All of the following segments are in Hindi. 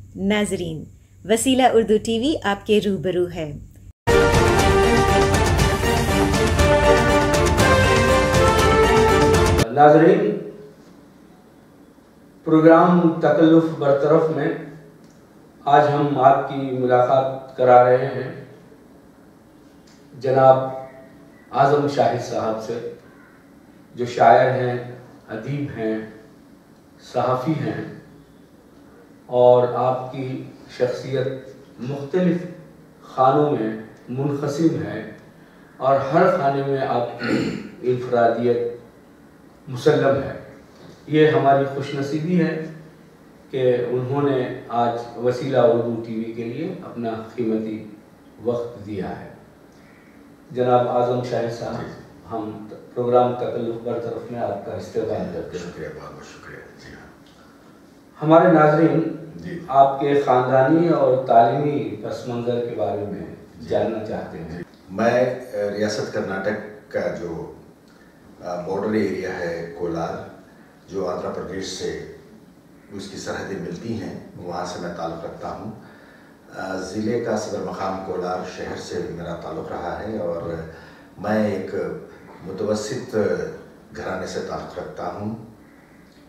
नाजरीन, वसीला उर्दू टीवी आपके रूबरू है। नाजरीन, प्रोग्राम तकल्लुफ़ बरतरफ में आज हम आपकी मुलाकात करा रहे हैं जनाब आज़म शाहिद साहब से, जो शायर हैं, अदीब हैं, सहाफ़ी हैं और आपकी शख्सियत मुख्तलिफ़ ख़ानों में मुनक़सिम है और हर ख़ाने में आपकी इनफ़रादियत मुसल्लम है। ये हमारी खुशनसीबी है कि उन्होंने आज वसीला उर्दू टीवी के लिए अपना कीमती वक्त दिया है। जनाब आज़म शाहिद साहब, हम प्रोग्राम तकल्लुफ़ बरतरफ में आपका इस्तेमाल करते हैं। शुक्रिया, बहुत बहुत शुक्रिया। जी हाँ, हमारे नाज़रीन जी, आपके ख़ानदानी और तालीमी पस मंज़र के बारे में जानना चाहते हैं। मैं रियासत कर्नाटक का जो बॉर्डर एरिया है कोलार, जो आंध्र प्रदेश से उसकी सरहदें मिलती हैं, वहाँ से मैं ताल्लुक़ रखता हूँ। ज़िले का सदर मकाम कोलार शहर से मेरा ताल्लुक़ रहा है और मैं एक मुतवस्सित घराने से ताल्लुक़ रखता हूँ।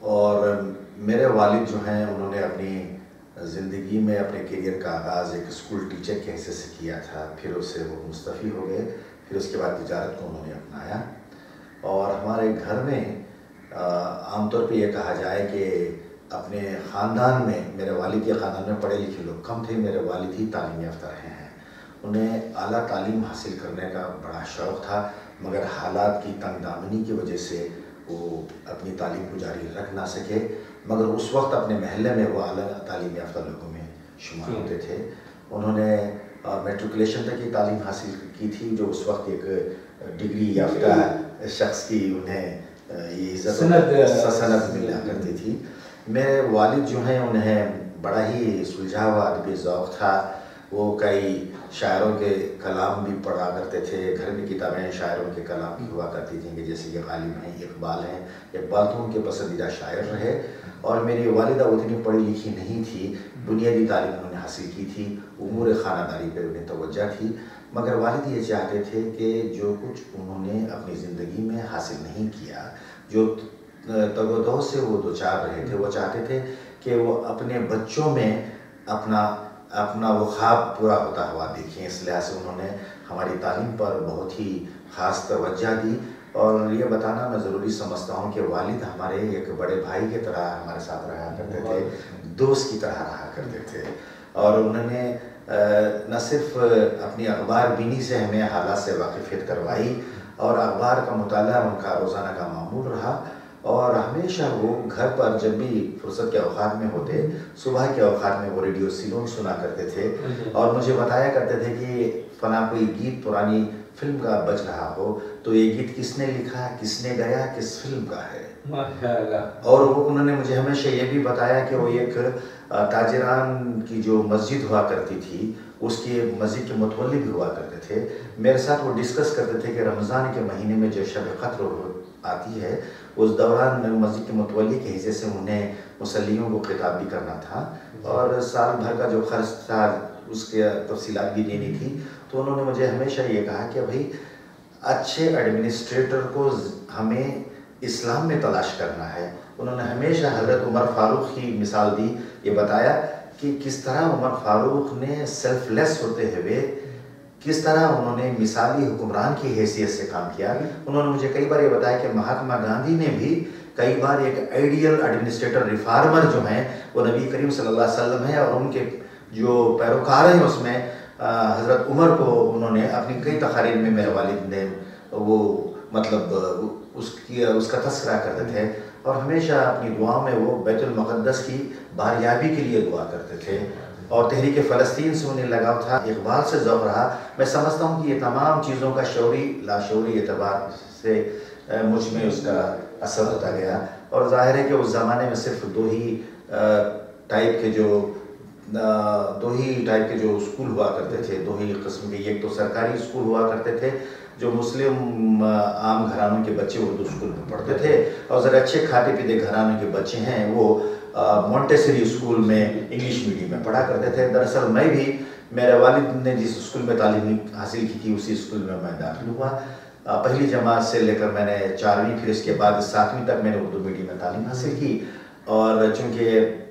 और मेरे वालिद जो हैं, उन्होंने अपनी ज़िंदगी में अपने करियर का आगाज़ एक स्कूल टीचर के हिस्से से किया था। फिर उससे वो मुस्तफ़ी हो गए, फिर उसके बाद तिजारत को उन्होंने अपनाया। और हमारे घर में आमतौर पे ये कहा जाए कि अपने ख़ानदान में, मेरे वालिद के ख़ानदान में पढ़े लिखे लोग कम थे। मेरे वालिद ही तालीम याफ्ता रहे हैं। उन्हें आला तालीम हासिल करने का बड़ा शौक़ था, मगर हालात की तंगदामनी की वजह से वो अपनी तालीम को जारी रख ना सके। मगर उस वक्त अपने महल्ले में वो आला तालीम याफ्ता लोगों में शुमार होते थे। उन्होंने मेट्रिकुलेशन तक की तालीम हासिल की थी, जो उस वक्त एक डिग्री याफ्ता शख्स की उन्हें ये सनद मिला करती थी। मेरे वालिद जो हैं, उन्हें बड़ा ही सुलझा हुआ अदबी ज़ौक़ था। वो कई शायरों के कलाम भी पढ़ा करते थे। घर में किताबें शायरों के कलाम की हुआ करती थी, कि जैसे कि गालिब हैं, इकबाल हैं। इकबाल तो उनके पसंदीदा शायर रहे। और मेरी वालिदा उतनी पढ़ी लिखी नहीं थी, बुनियादी तालीम उन्होंने हासिल की थी, उमूर ख़ानदारी पर उन्हें तवज्जो थी। मगर वालिद ये चाहते थे कि जो कुछ उन्होंने अपनी ज़िंदगी में हासिल नहीं किया, जो तगोदो से वो दो चार रहे थे, वो चाहते थे कि वो अपने बच्चों में अपना वो ख्वाब पूरा होता हुआ देखें। इस लिहाज से उन्होंने हमारी तालीम पर बहुत ही ख़ास तवज्जो दी। और ये बताना मैं ज़रूरी समझता हूँ कि वालिद हमारे एक बड़े भाई की तरह हमारे साथ रहा करते थे, दोस्त की तरह रहा करते थे। और उन्होंने न सिर्फ अपनी अखबार बीनी से हमें हालात से वाकिफ़ियत करवाई, और अखबार का मुताला उनका रोज़ाना का मामूल रहा। और हमेशा वो घर पर जब भी फुर्सत के औकात में होते, सुबह के औकात में वो रेडियो सिलोन सुना करते थे और मुझे बताया करते थे कि फला कोई गीत पुरानी फिल्म का बज रहा हो, तो ये गीत किसने लिखा, किसने गाया, किस फिल्म का है। माशाअल्लाह। और वो उन्होंने मुझे हमेशा ये भी बताया कि वो एक ताजरान की जो मस्जिद हुआ करती थी, उसकी मस्जिद के मुतवल्ली भी हुआ करते थे। मेरे साथ वो डिस्कस करते थे कि रमज़ान के महीने में जो शब क़द्र आती है, उस दौरान मस्जिद के मुतवल्ली के हिस्से से उन्हें मुसल्लियों को खिताब भी करना था और साल भर का जो खर्च था उसके तफसीलात भी देनी थी। तो उन्होंने मुझे हमेशा ये कहा कि भाई, अच्छे एडमिनिस्ट्रेटर को हमें इस्लाम में तलाश करना है। उन्होंने हमेशा हज़रत उमर फ़ारूक की मिसाल दी, ये बताया कि किस तरह उमर फ़ारूक ने सेल्फलेस होते हुए किस तरह उन्होंने मिसाली हुक्मरान की हैसियत से काम किया। उन्होंने मुझे कई बार ये बताया कि महात्मा गांधी ने भी कई बार एक आइडियल एडमिनिस्ट्रेटर रिफॉर्मर जो हैं, वो नबी करीम सल्लल्लाहु अलैहि वसल्लम है और उनके जो पैरोकार हैं उसमें हज़रत उमर को उन्होंने अपनी कई तकारीर में मेरे वालिद ने वो मतलब उसका तस्करा करते थे। और हमेशा अपनी दुआ में वो बैतुल मुक़द्दस की बारियाबी के लिए दुआ करते थे। और तहरीक फ़लस्तीन से उन्हें लगाव था, इक़बाल से ज़ौक़ रहा। मैं समझता हूँ कि ये तमाम चीज़ों का शौरी लाशौरी एतबार से मुझ में उसका असर होता गया। और ज़ाहिर है कि उस ज़माने में सिर्फ दो ही टाइप के जो स्कूल हुआ करते थे, दो ही किस्म के। एक तो सरकारी स्कूल हुआ करते थे जो मुस्लिम आम घरानों के बच्चे उर्दू स्कूल में पढ़ते थे, और ज़रा अच्छे खाते पीते घरानों के बच्चे हैं वो मोंटेसरी स्कूल में इंग्लिश मीडियम में पढ़ा करते थे। दरअसल मैं भी, मेरे वालिद ने जिस स्कूल में तालीम हासिल की थी उसी स्कूल में मैं दाखिल हुआ। पहली जमात से लेकर मैंने 4वीं, फिर इसके बाद 7वीं तक मैंने उर्दू मीडियम में तालीम हासिल की। और चूँकि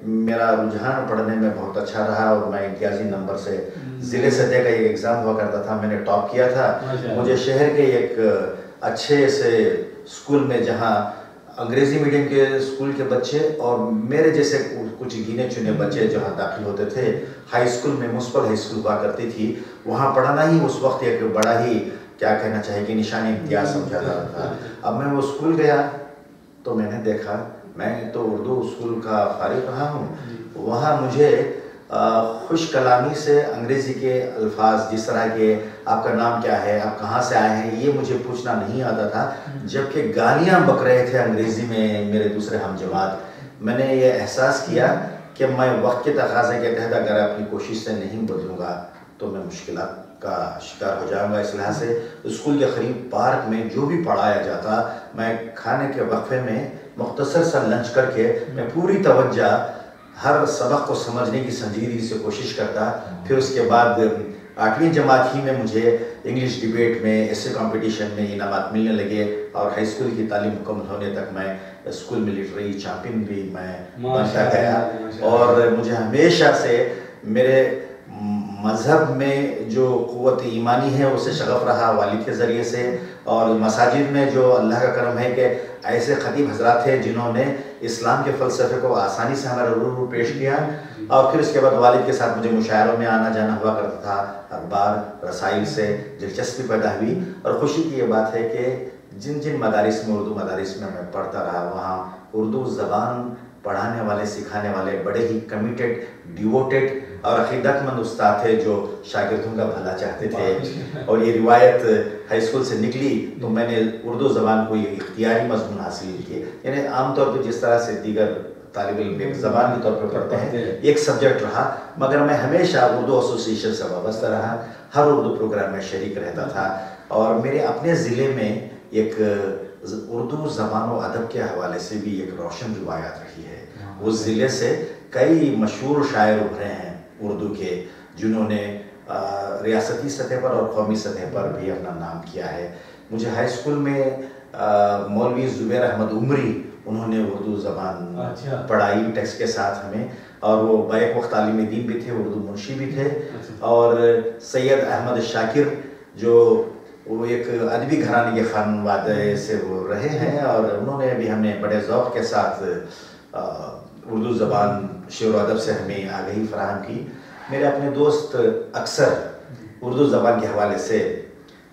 मेरा रुझान पढ़ने में बहुत अच्छा रहा और मैं इम्तियाजी नंबर से ज़िले सतह का एक एग्ज़ाम हुआ करता था, मैंने टॉप किया था। मुझे शहर के एक अच्छे से स्कूल में, जहाँ अंग्रेज़ी मीडियम के स्कूल के बच्चे और मेरे जैसे कुछ गिने चुने बच्चे जहाँ दाखिल होते थे, हाई स्कूल में म्यूनसिपल हाई स्कूल हुआ करती थी, वहाँ पढ़ाना ही उस वक्त एक बड़ा ही, क्या कहना चाहिए कि निशानी इम्तियाज़ समझा जाता था। अब मैं वो स्कूल गया तो मैंने देखा, मैं तो उर्दू स्कूल का फारिग रहा हूँ, वहाँ मुझे खुश कलामी से अंग्रेज़ी के अल्फाज, जिस तरह के आपका नाम क्या है, आप कहाँ से आए हैं, ये मुझे पूछना नहीं आता था, जबकि गालियाँ बक रहे थे अंग्रेज़ी में मेरे दूसरे हम जमात। मैंने ये एहसास किया कि मैं वक्त के तकाज़े के तहत अगर अपनी कोशिश से नहीं बदलूँगा तो मैं मुश्किलात का शिकार हो जाऊँगा। इस लिहाज से स्कूल के करीब पार्क में जो भी पढ़ाया जाता, मैं खाने के वक्फे में मुख्तसर सा लंच करके मैं पूरी तवज्जो हर सबक को समझने की संजीदगी से कोशिश करता। फिर उसके बाद 8वीं जमात ही में मुझे इंग्लिश डिबेट में, ऐसे कंपटीशन में इनामात मिलने लगे और हाई स्कूल की तालीम मुकम्मल होने तक मैं स्कूल में लिटरेरी चैम्पियन भी मैं बनता गया। और मुझे हमेशा से मेरे मज़हब में जो क़ुव्वत ईमानी है उससे शगफ़ रहा वालिद के ज़रिए से, और मसाजिद में जो अल्लाह का करम है कि ऐसे ख़तीब हज़रात थे जिन्होंने इस्लाम के फ़लसफ़े को आसानी से हमारे रूबरू पेश किया। और फिर उसके बाद वालिद के साथ मुझे मुशायरों में आना जाना हुआ करता था, अखबार रसाइल से दिलचस्पी पैदा हुई। और ख़ुशी की ये बात है कि जिन जिन मदारिस में, उर्दू मदारिस में मैं पढ़ता रहा, वहाँ उर्दू ज़बान पढ़ाने वाले, सिखाने वाले बड़े ही कमिटेड, डिवोटेड और अक़ीदतमंद उस्ताद थे जो शागिर्दों का भला चाहते थे। और ये रिवायत हाई स्कूल से निकली तो मैंने उर्दू ज़बान को ये इख्तियारी मज़मून हासिल किए। यानी आमतौर पर जिस तरह से दीगर तालिब इल्म एक ज़बान के तौर पर पढ़ते हैं, एक सब्जेक्ट रहा, मगर मैं हमेशा उर्दू एसोसिएशन से वाबस्ता रहा, हर उर्दू प्रोग्राम में शरीक रहता था। और मेरे अपने ज़िले में एक उर्दू ज़बान व अदब के हवाले से भी एक रोशन रिवायत रही है। उस ज़िले से कई मशहूर शायर उभरे हैं उर्दू के, जिन्होंने रियासती सतह पर और कौमी सतह पर भी अपना नाम किया है। मुझे हाई स्कूल में मौलवी ज़ुबैर अहमद उमरी, उन्होंने उर्दू ज़बान पढ़ाई टेक्स्ट के साथ हमें, और वो बैक वक्त तालीम दीन भी थे, उर्दू मुंशी भी थे। और सैयद अहमद शाकिर जो वो एक अदबी घराने के खानवादे से वो रहे हैं, और उन्होंने भी हमें बड़े ज़ौक़ के साथ उर्दू ज़बान शेर व अदब से हमें आगाही फराहम की। मेरे अपने दोस्त अक्सर उर्दू ज़बान के हवाले से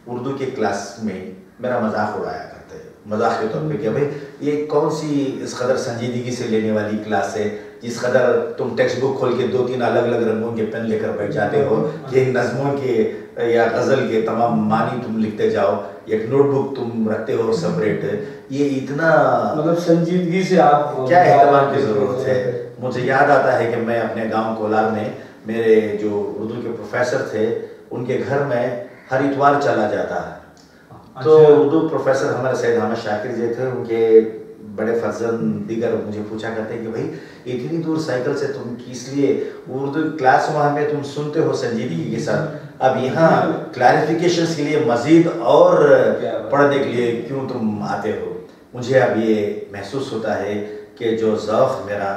उर्दू के क्लास में मेरा मजाक उड़ाया करते, मजाक के तौर पे कि भाई ये कौन सी इस कदर संजीदगी से लेने वाली क्लास है, जिस कदर तुम टेक्स्ट बुक खोल के 2-3 अलग अलग रंगों के पेन लेकर बैठ जाते हो कि नज़मों के या गज़ल के तमाम मानी तुम लिखते जाओ, एक नोटबुक तुम रखते हो सेपरेट। ये इतना मतलब संजीदगी से आप क्या एहतमाम की ज़रूरत है। मुझे याद आता है कि मैं अपने गांव कोलार में, मेरे जो उर्दू के प्रोफेसर थे, उनके घर में हर इतवार चला जाता। तो उर्दू प्रोफेसर हमारे सैयद अहमद शाकिर जी थे, उनके बड़े फर्जंद दीगर मुझे पूछा करते कि भाई इतनी दूर साइकिल से तुम किस लिए, उर्दू क्लास वहाँ में तुम सुनते हो संजीदगी के साथ, अब यहाँ क्लैरिफिकेशन के लिए मज़ीद और पढ़ने के लिए क्यों तुम आते हो। मुझे अब ये महसूस होता है कि जो ज़ौक़ मेरा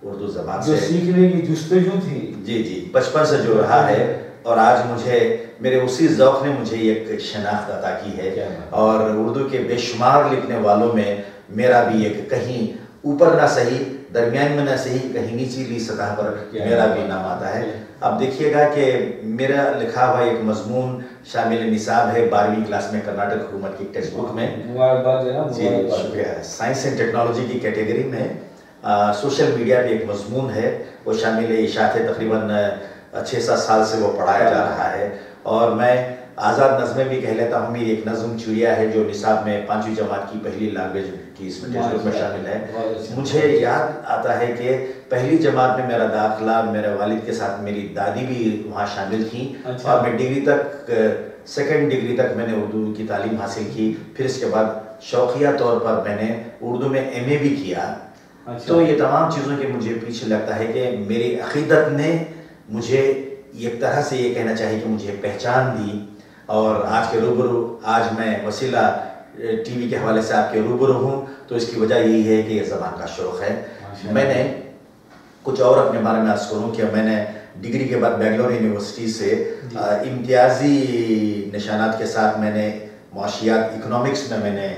उर्दू ज़बान से, जो सीखने की जुस्तजू थी, जी बचपन से जो रहा है, और आज मुझे मेरे उसी ज़ौक़ ने मुझे एक शनाख्त अता की है। और उर्दू के बेशुमार लिखने वालों में मेरा भी एक कहीं ऊपर ना सही, दरमियान में ना सही, कहीं निचली सतह पर मेरा भी नाम आता है। अब देखिएगा कि मेरा लिखा हुआ एक मजमून शामिल निसाब है 12वीं क्लास में कर्नाटक हुकूमत की टेक्स्ट बुक में। जी शुक्रिया। साइंस एंड टेक्नोलॉजी की कैटेगरी में सोशल मीडिया पे एक मजमून है, वो शामिल इशात है, तकरीबन 6-7 साल से वो पढ़ाया जा रहा है। और मैं आज़ाद नज़में भी कह लेता हूँ। मेरी एक नज़म चुरिया है जो निसाब में 5वीं जमात की पहली लैंग्वेज की इसमें टेक्स्ट बुक में शामिल है। मुझे याद आता है कि पहली जमात में मेरा दाखिला मेरे वालिद के साथ, मेरी दादी भी वहाँ शामिल थी। और मैं डिग्री तक, सेकेंड डिग्री तक मैंने उर्दू की तालीम हासिल की। फिर इसके बाद शौकिया तौर पर मैंने उर्दू में MA भी किया। अच्छा। तो ये तमाम चीज़ों के मुझे पीछे लगता है कि मेरी अकीदत ने मुझे एक तरह से ये कहना चाहिए कि मुझे पहचान दी, और आज के रूबरू आज मैं वसीला टीवी के हवाले से आपके रूबरू हूँ, तो इसकी वजह यही है कि ये ज़बान का शौक़ है। मैंने कुछ और अपने बारे में अर्ज़ करूँ कि मैंने डिग्री के बाद बेंगलोर यूनिवर्सिटी से इम्तियाजी निशानात के साथ मैंने माशियात इकोनॉमिक्स में मैंने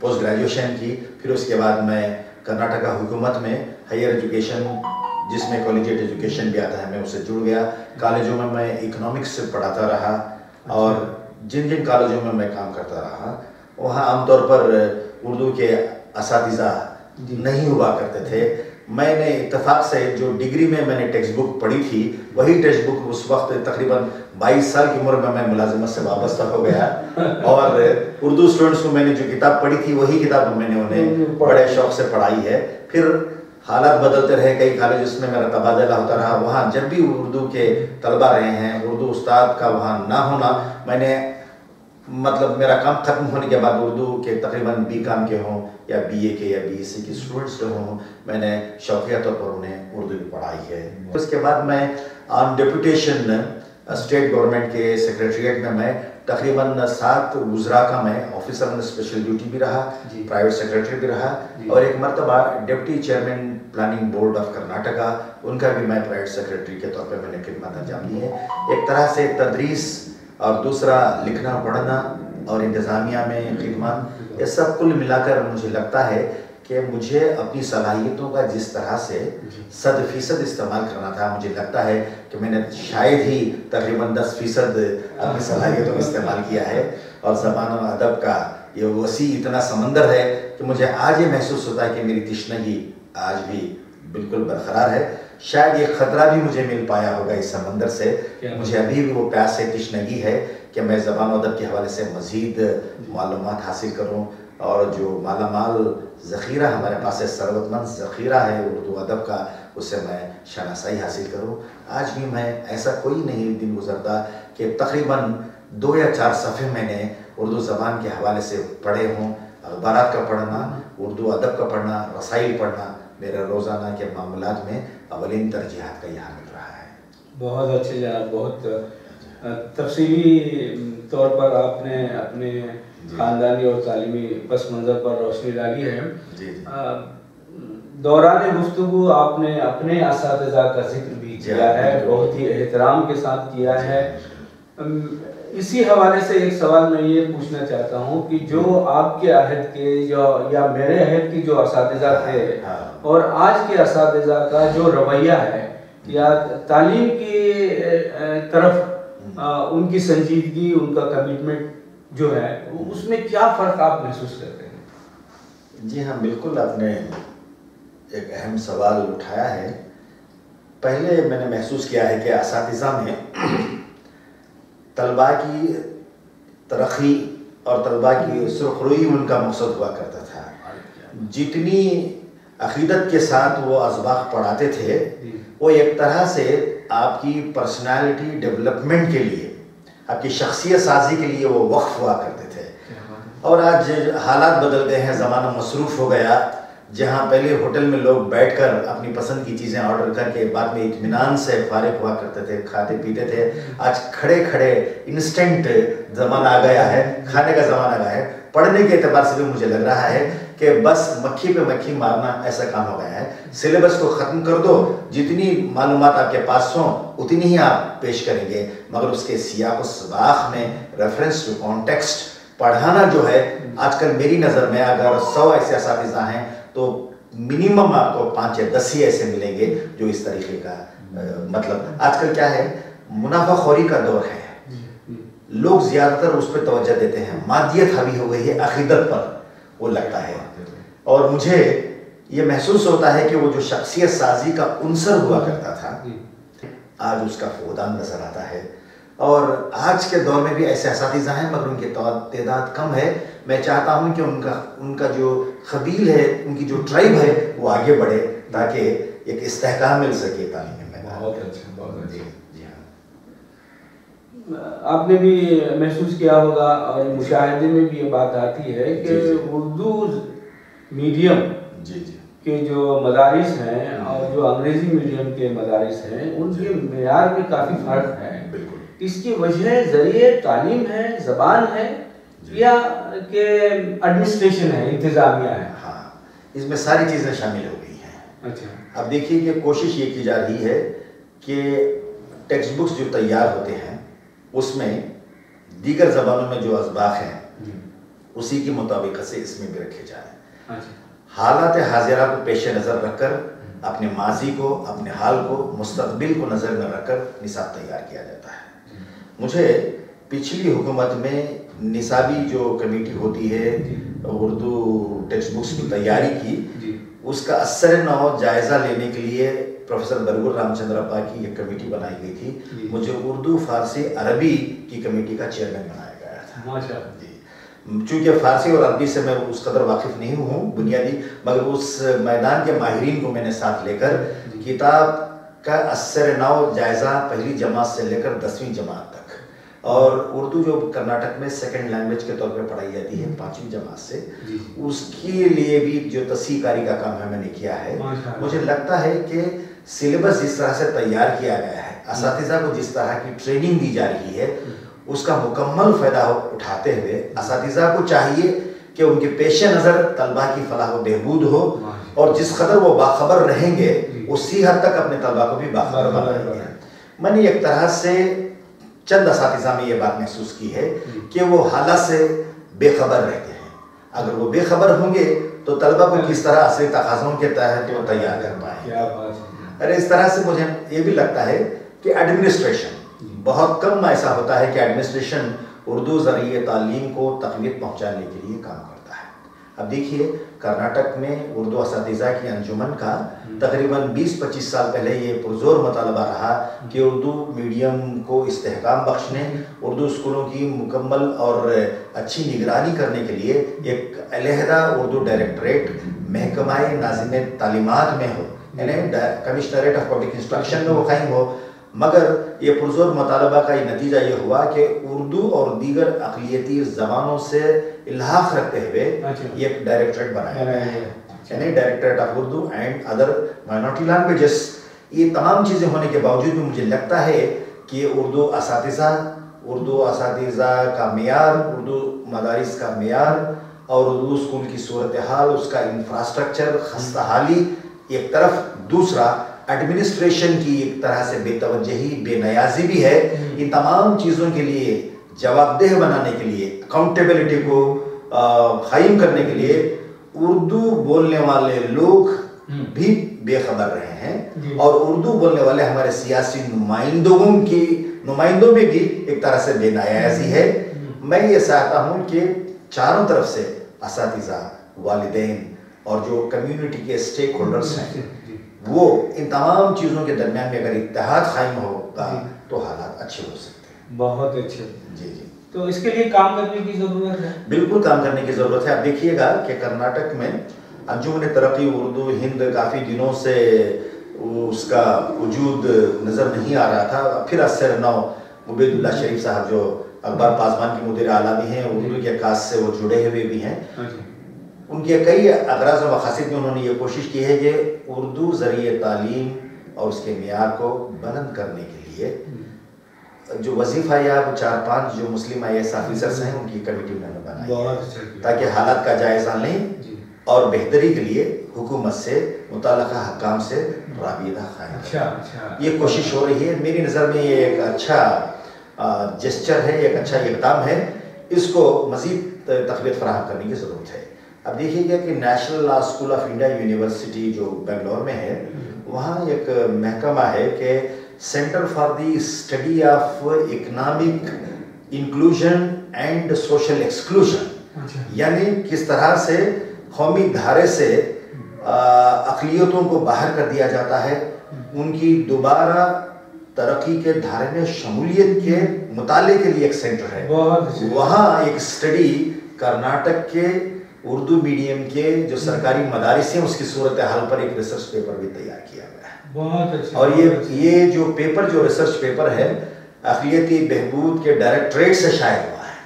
पोस्ट ग्रेजुएशन की। फिर उसके बाद मैं कर्नाटका हुकूमत में हायर एजुकेशन, जिसमें कॉलेजिएट एजुकेशन भी आता है, मैं उससे जुड़ गया। कॉलेजों में मैं इकोनॉमिक्स से पढ़ाता रहा, और जिन जिन कॉलेजों में मैं काम करता रहा वहाँ आमतौर पर उर्दू के असातिज़ा नहीं हुआ करते थे। मैंने इत्तेफाक से जो डिग्री में मैंने टेक्स्ट बुक पढ़ी थी, वही टेक्स्ट बुक उस वक्त तकरीबन 22 साल की उम्र में मैं मुलाजिमत से वाबस्ता हो गया, और उर्दू स्टूडेंट्स को मैंने जो किताब पढ़ी थी वही किताब मैंने उन्हें बड़े शौक़ से पढ़ाई है। फिर हालात बदलते रहे, कई कॉलेजेस में मेरा तबादला होता रहा, वहाँ जब भी उर्दू के तलबा रहे हैं, उर्दू उस्ताद का वहाँ ना होना, मैंने मतलब मेरा काम ख़त्म होने के बाद उर्दू के तकरीबन BCom के हों या BA के या BSc के स्टूडेंट्स जो हों, मैंने शौकिया तौर पर उन्हें उर्दू की पढ़ाई है। उसके बाद मैं ऑन डेपुटेशन स्टेट गवर्नमेंट के सेक्रेटरीट में मैं तकरीबन 7 वुज़रा का मैं ऑफिसर में स्पेशल ड्यूटी भी रहा, प्राइवेट सेक्रेटरी भी रहा, और एक मरतबा deputy chairman planning board of Karnataka, उनका भी मैं प्राइवेट सेक्रेटरी के तौर पर मैंने खिदमत अंजाम दी है। एक तरह से तदरीस और दूसरा लिखना पढ़ना और इंतज़ामिया में खिदमत, ये सब कुल मिलाकर मुझे लगता है कि मुझे अपनी सलाहियतों का जिस तरह से 100% इस्तेमाल करना था, मुझे लगता है कि मैंने शायद ही तकरीबन 10% अपनी सलाहियतों का इस्तेमाल किया है। और ज़बान और अदब का ये वसी इतना समंदर है कि मुझे आज ये महसूस होता है कि मेरी तिश्नगी आज भी बिल्कुल बरकरार है। शायद ये ख़तरा भी मुझे मिल पाया होगा इस समंदर से, मुझे अभी भी वो प्यास से तिश्नगी है कि मैं ज़बान और अदब के हवाले से मज़ीद मालूमात हासिल करूँ, और जो मालामाल ज़ख़ीरा हमारे पास है, सरवतमंद ज़ख़ीरा है उर्दू अदब का, उससे मैं शनासाई हासिल करूँ। आज भी मैं ऐसा कोई नहीं दिन गुज़रता कि तकरीबन 2 या 4 सफ़े मैंने उर्दू ज़बान के हवाले से पढ़े हों। अखबारात का पढ़ना, उर्दू अदब का पढ़ना, रसाइल पढ़ना मेरा रोज़ाना के मामलात में अवलिन तरजीहात का यहाँ मिल रहा है। बहुत अच्छे जनाब, बहुत तफसीली तौर पर आपने अपने ख़ानदानी और तालीमी पस मंज़र पर रोशनी डाली है। दौरान गुफ्तगू आपने अपने असातिज़ा का जिक्र भी किया है, बहुत ही एहतराम के साथ किया है। इसी हवाले से एक सवाल मैं ये पूछना चाहता हूँ कि जो आपके अहद के जो या मेरे अहद की जो असातिज़ा थे और आज के असातिज़ा का जो रवैया है या तालीम की तरफ उनकी संजीदगी, उनका कमिटमेंट जो है, उसमें क्या फ़र्क आप महसूस करते हैं? जी हाँ, बिल्कुल आपने एक अहम सवाल उठाया है। पहले मैंने महसूस किया है कि असातिज़ा में तलबा की तरक्की और तलबा की सुरखरुई उनका मकसद हुआ करता था। जितनी अक़ीदत के साथ वो असबाक़ पढ़ाते थे, वो एक तरह से आपकी पर्सनालिटी डेवलपमेंट के लिए, आपकी शख्सियत साजी के लिए वो वक्फ हुआ करते थे। और आज हालात बदल गए हैं, ज़माना मसरूफ़ हो गया। जहाँ पहले होटल में लोग बैठकर अपनी पसंद की चीज़ें ऑर्डर करके बाद में इत्मीनान से फारिग हुआ करते थे, खाते पीते थे, आज खड़े खड़े इंस्टेंट ज़माना आ गया है, खाने का ज़माना आ गया है। पढ़ने के एतबार से भी मुझे लग रहा है कि बस मक्खी पे मक्खी मारना ऐसा काम हो गया है। सिलेबस को ख़त्म कर दो, जितनी मालूमात आपके पास हों उतनी ही आप पेश करेंगे, मगर उसके सियाक़ व सबाक़ में रेफरेंस टू कॉन्टेक्स्ट पढ़ाना जो है, आजकल मेरी नज़र में अगर 100 ऐसे असातिज़ा हैं तो मिनिमम आपको 5 या 10 ही ऐसे मिलेंगे जो इस तरीके का मतलब आजकल क्या है, मुनाफाखोरी का दौर है। लोग ज़्यादातर उस पर तवज्जो देते हैं, मादियत हावी हो गई है अक़ीदत पर, वो लगता है। और मुझे ये महसूस होता है कि वो जो शख्सियत साजी का उनसर हुआ करता था, आज उसका फुक़दान नज़र आता है। और आज के दौर में भी ऐसे असातिज़ा हैं, मगर उनकी तादाद कम है। मैं चाहता हूं कि उनका जो कबील है, उनकी जो ट्राइब है, वो आगे बढ़े ताकि एक इस्तेहकाम मिल सके तालीम में। बहुत अच्छा, बहुत अच्छा। जी हाँ, आपने भी महसूस किया होगा और मुशाहिदे में भी ये बात आती है कि उर्दू मीडियम जी जी कि जो मदारिस हैं और जो अंग्रेजी मीडियम के मदारिस हैं उनके मेयार में काफ़ी फ़र्क है। बिल्कुल। इसकी वजह ज़रिए तालीम है, ज़बान है या कि एडमिनिस्ट्रेशन है, इंतज़ामिया है? हाँ, इसमें सारी चीज़ें शामिल हो गई हैं। अच्छा। अब देखिए कि कोशिश ये की जा रही है कि टेक्स्ट बुक्स जो तैयार होते हैं उसमें दीगर ज़बानों में जो असबाक हैं उसी के मुताबिक से इसमें भी रखे जाएं। अच्छा। हालात हाजिरा को पेश नज़र रखकर अपने माजी को, अपने हाल को, मुस्तकबिल को नज़र में रखकर निसाब तैयार किया जाता है। मुझे पिछली हुकूमत में निसाबी जो कमेटी होती है उर्दू टेक्स्ट बुक्स की तैयारी की, उसका असर नौ जायज़ा लेने के लिए प्रोफेसर बरगुर रामचंद्रप्पा की एक कमेटी बनाई गई थी। मुझे उर्दू, फारसी, अरबी की कमेटी का चेयरमैन बनाया गया था। माशाअल्लाह। जी, चूँकि फ़ारसी और अरबी से मैं उस कदर वाकिफ़ नहीं हूँ बुनियादी, मगर उस मैदान के माहिरीन को मैंने साथ लेकर किताब का असर नौ जायज़ा पहली जमात से लेकर 10वीं जमात तक, और उर्दू जो कर्नाटक में सेकंड लैंग्वेज के तौर पे पढ़ाई जाती है 5वीं जमात से, उसके लिए भी जो तस्हीकारी का काम है मैंने किया है। मुझे लगता है कि सिलेबस जिस तरह से तैयार किया गया है, असातिज़ा को जिस तरह की ट्रेनिंग दी जा रही है, उसका मुकम्मल फ़ायदा उठाते हुए असातिज़ा को चाहिए कि उनके पेश नज़र तलबा की फलाह व बहबूद हो, और जिस कदर वो बाखबर रहेंगे उसी हद तक अपने तलबा को भी बाखबर बनाएंगे। मैंने एक तरह से चंद असातिज़ा में ये बात महसूस की है कि वो हालात से बेखबर रहते हैं। अगर वो बेखबर होंगे तो तलबा को किस तरह असली तकाज़ों के तहत वो तैयार कर पाएंगे। अरे इस तरह से मुझे ये भी लगता है कि एडमिनिस्ट्रेशन, बहुत कम ऐसा होता है कि एडमिनिस्ट्रेशन उर्दू ज़रिए तालीम को तक़वीत पहुँचाने के लिए काम करता है। अब देखिए कर्नाटक में उर्दू असातिज़ा की अंजुमन का तकरीबन 20-25 साल पहले ये पुरज़ोर मुतालबा रहा कि उर्दू मीडियम को इस्तेहकाम बख्शने, उर्दू स्कूलों की मुकम्मल और अच्छी निगरानी करने के लिए एक अलहदा उर्दू डायरेक्टरेट महकमाए नाज़िम तालीमात में हो, यानी कमिश्नरेट ऑफ पब्लिक इंस्ट्रक्शन में वो कायम हो। मगर ये पुरज़ोर मुतालबा का नतीजा ये हुआ कि उर्दू और दीगर अक़लियती ज़बानों से इल्हाक़ रखते हुए एक डायरेक्टरेट बनाया गया है, यानी directorate of Urdu and other minority languages. ये तमाम चीज़ें होने के बावजूद भी मुझे लगता है कि उर्दू असातिज़ा का मेयार, उर्दू मदारिस का मेयार और उर्दू स्कूल की सूरत हाल, उसका इंफ्रास्ट्रक्चर, खस्ता हाली एक तरफ, दूसरा एडमिनिस्ट्रेशन की एक तरह से बेतवज्जही, बेनयाजी भी है। इन तमाम चीज़ों के लिए जवाबदेह बनाने के लिए, अकाउंटेबिलिटी को कायम करने के लिए उर्दू बोलने वाले लोग भी बेखबर रहे हैं, और उर्दू बोलने वाले हमारे सियासी नुमाइंदों में भी एक तरह से बेनयाजी है। मैं ये चाहता हूँ कि चारों तरफ से असातिज़ा, वालिदैन और जो कम्युनिटी के स्टेक होल्डर्स हैं, वो इन तमाम चीज़ों के दरमियान में अगर इत्तेहाद कायम होगा तो हालात अच्छे हो सकते हैं। बहुत अच्छे। जी जी। तो इसके लिए काम करने की ज़रूरत है। बिल्कुल काम करने की ज़रूरत है। आप देखिएगा कि कर्नाटक में अंजुमन तरक्की उर्दू हिंद काफ़ी दिनों से उसका वजूद नज़र नहीं आ रहा था। फिर असर नौ उबैदुल्ला शरीफ साहब जो अखबार पासवान के मुदीर आला भी हैं, उर्दू के काज से वो जुड़े हुए भी हैं, उनके कई अगराज़ व मक़ासिद में उन्होंने ये कोशिश की है कि उर्दू ज़रिए तालीम और उसके मेयार को बुलंद करने के लिए जो वजीफ़ा या 4-5 जो मुस्लिम IAS ऑफिसर्स हैं उनकी कमेटी उन्होंने बनाई ताकि हालात का जायज़ा लें और बेहतरी के लिए हुकूमत से, मुताल्लिक़ा हकाम से राबिता कायम। ये कोशिश हो रही है। मेरी नज़र में ये एक अच्छा जेस्चर है, एक अच्छा इक़दाम है। इसको मज़ीद तक़वीत फ़राहम करने की ज़रूरत है। अब देखिएगा कि national law school of India university जो बेंगलोर में है, वहाँ एक महकमा है कि centre for the study of economic inclusion and social exclusion, यानी किस तरह से कौमी धारे से अक़लियतों को बाहर कर दिया जाता है, उनकी दोबारा तरक्की के धारे में शमूलियत के मुताले के लिए एक सेंटर है। वहाँ एक स्टडी कर्नाटक के उर्दू मीडियम के जो सरकारी मदारिस हैं उसकी सूरत हाल पर एक रिसर्च पेपर भी तैयार किया गया है। बहुत अच्छा। और ये जो पेपर, जो रिसर्च पेपर है, अक़लियती बहबूद के डायरेक्टरेट से शाया हुआ है।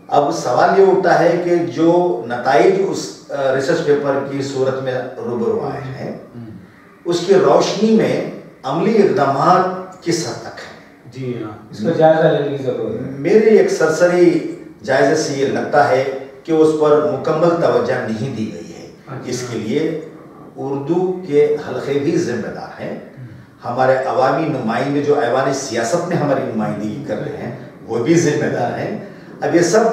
अब सवाल ये उठता है कि जो नताइज उस रिसर्च पेपर की सूरत में रूबरू आए हैं, उसकी रोशनी में अमली इक़दामात किस हद तक है। जी हाँ, इसका जायजा लेने की जरूरत है। मेरे एक सरसरी जायजे से ये लगता है कि उस पर मुकम्मल तवज्जो नहीं दी गई है। इसके लिए उर्दू के हलक़े भी जिम्मेदार हैं। हमारे अवामी नुमाइंदे जो ऐवान सियासत में हमारी नुमाइंदगी कर रहे हैं वो भी जिम्मेदार हैं। अब ये सब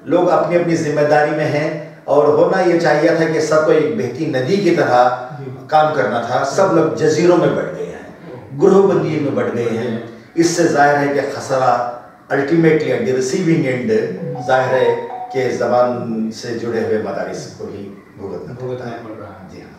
लोग अपनी अपनी जिम्मेदारी में हैं और होना ये चाहिए था कि सबको एक बहती नदी की तरह काम करना था। सब लोग जजीरों में बढ़ गए हैं, ग्रोहबंदी में बढ़ गए हैं। इससे जाहिर है कि खसरा ultimately at the receiving end जाहिर है कि ज़बान से जुड़े हुए मदारिस को ही भुगतना पड़ रहा है। जी हाँ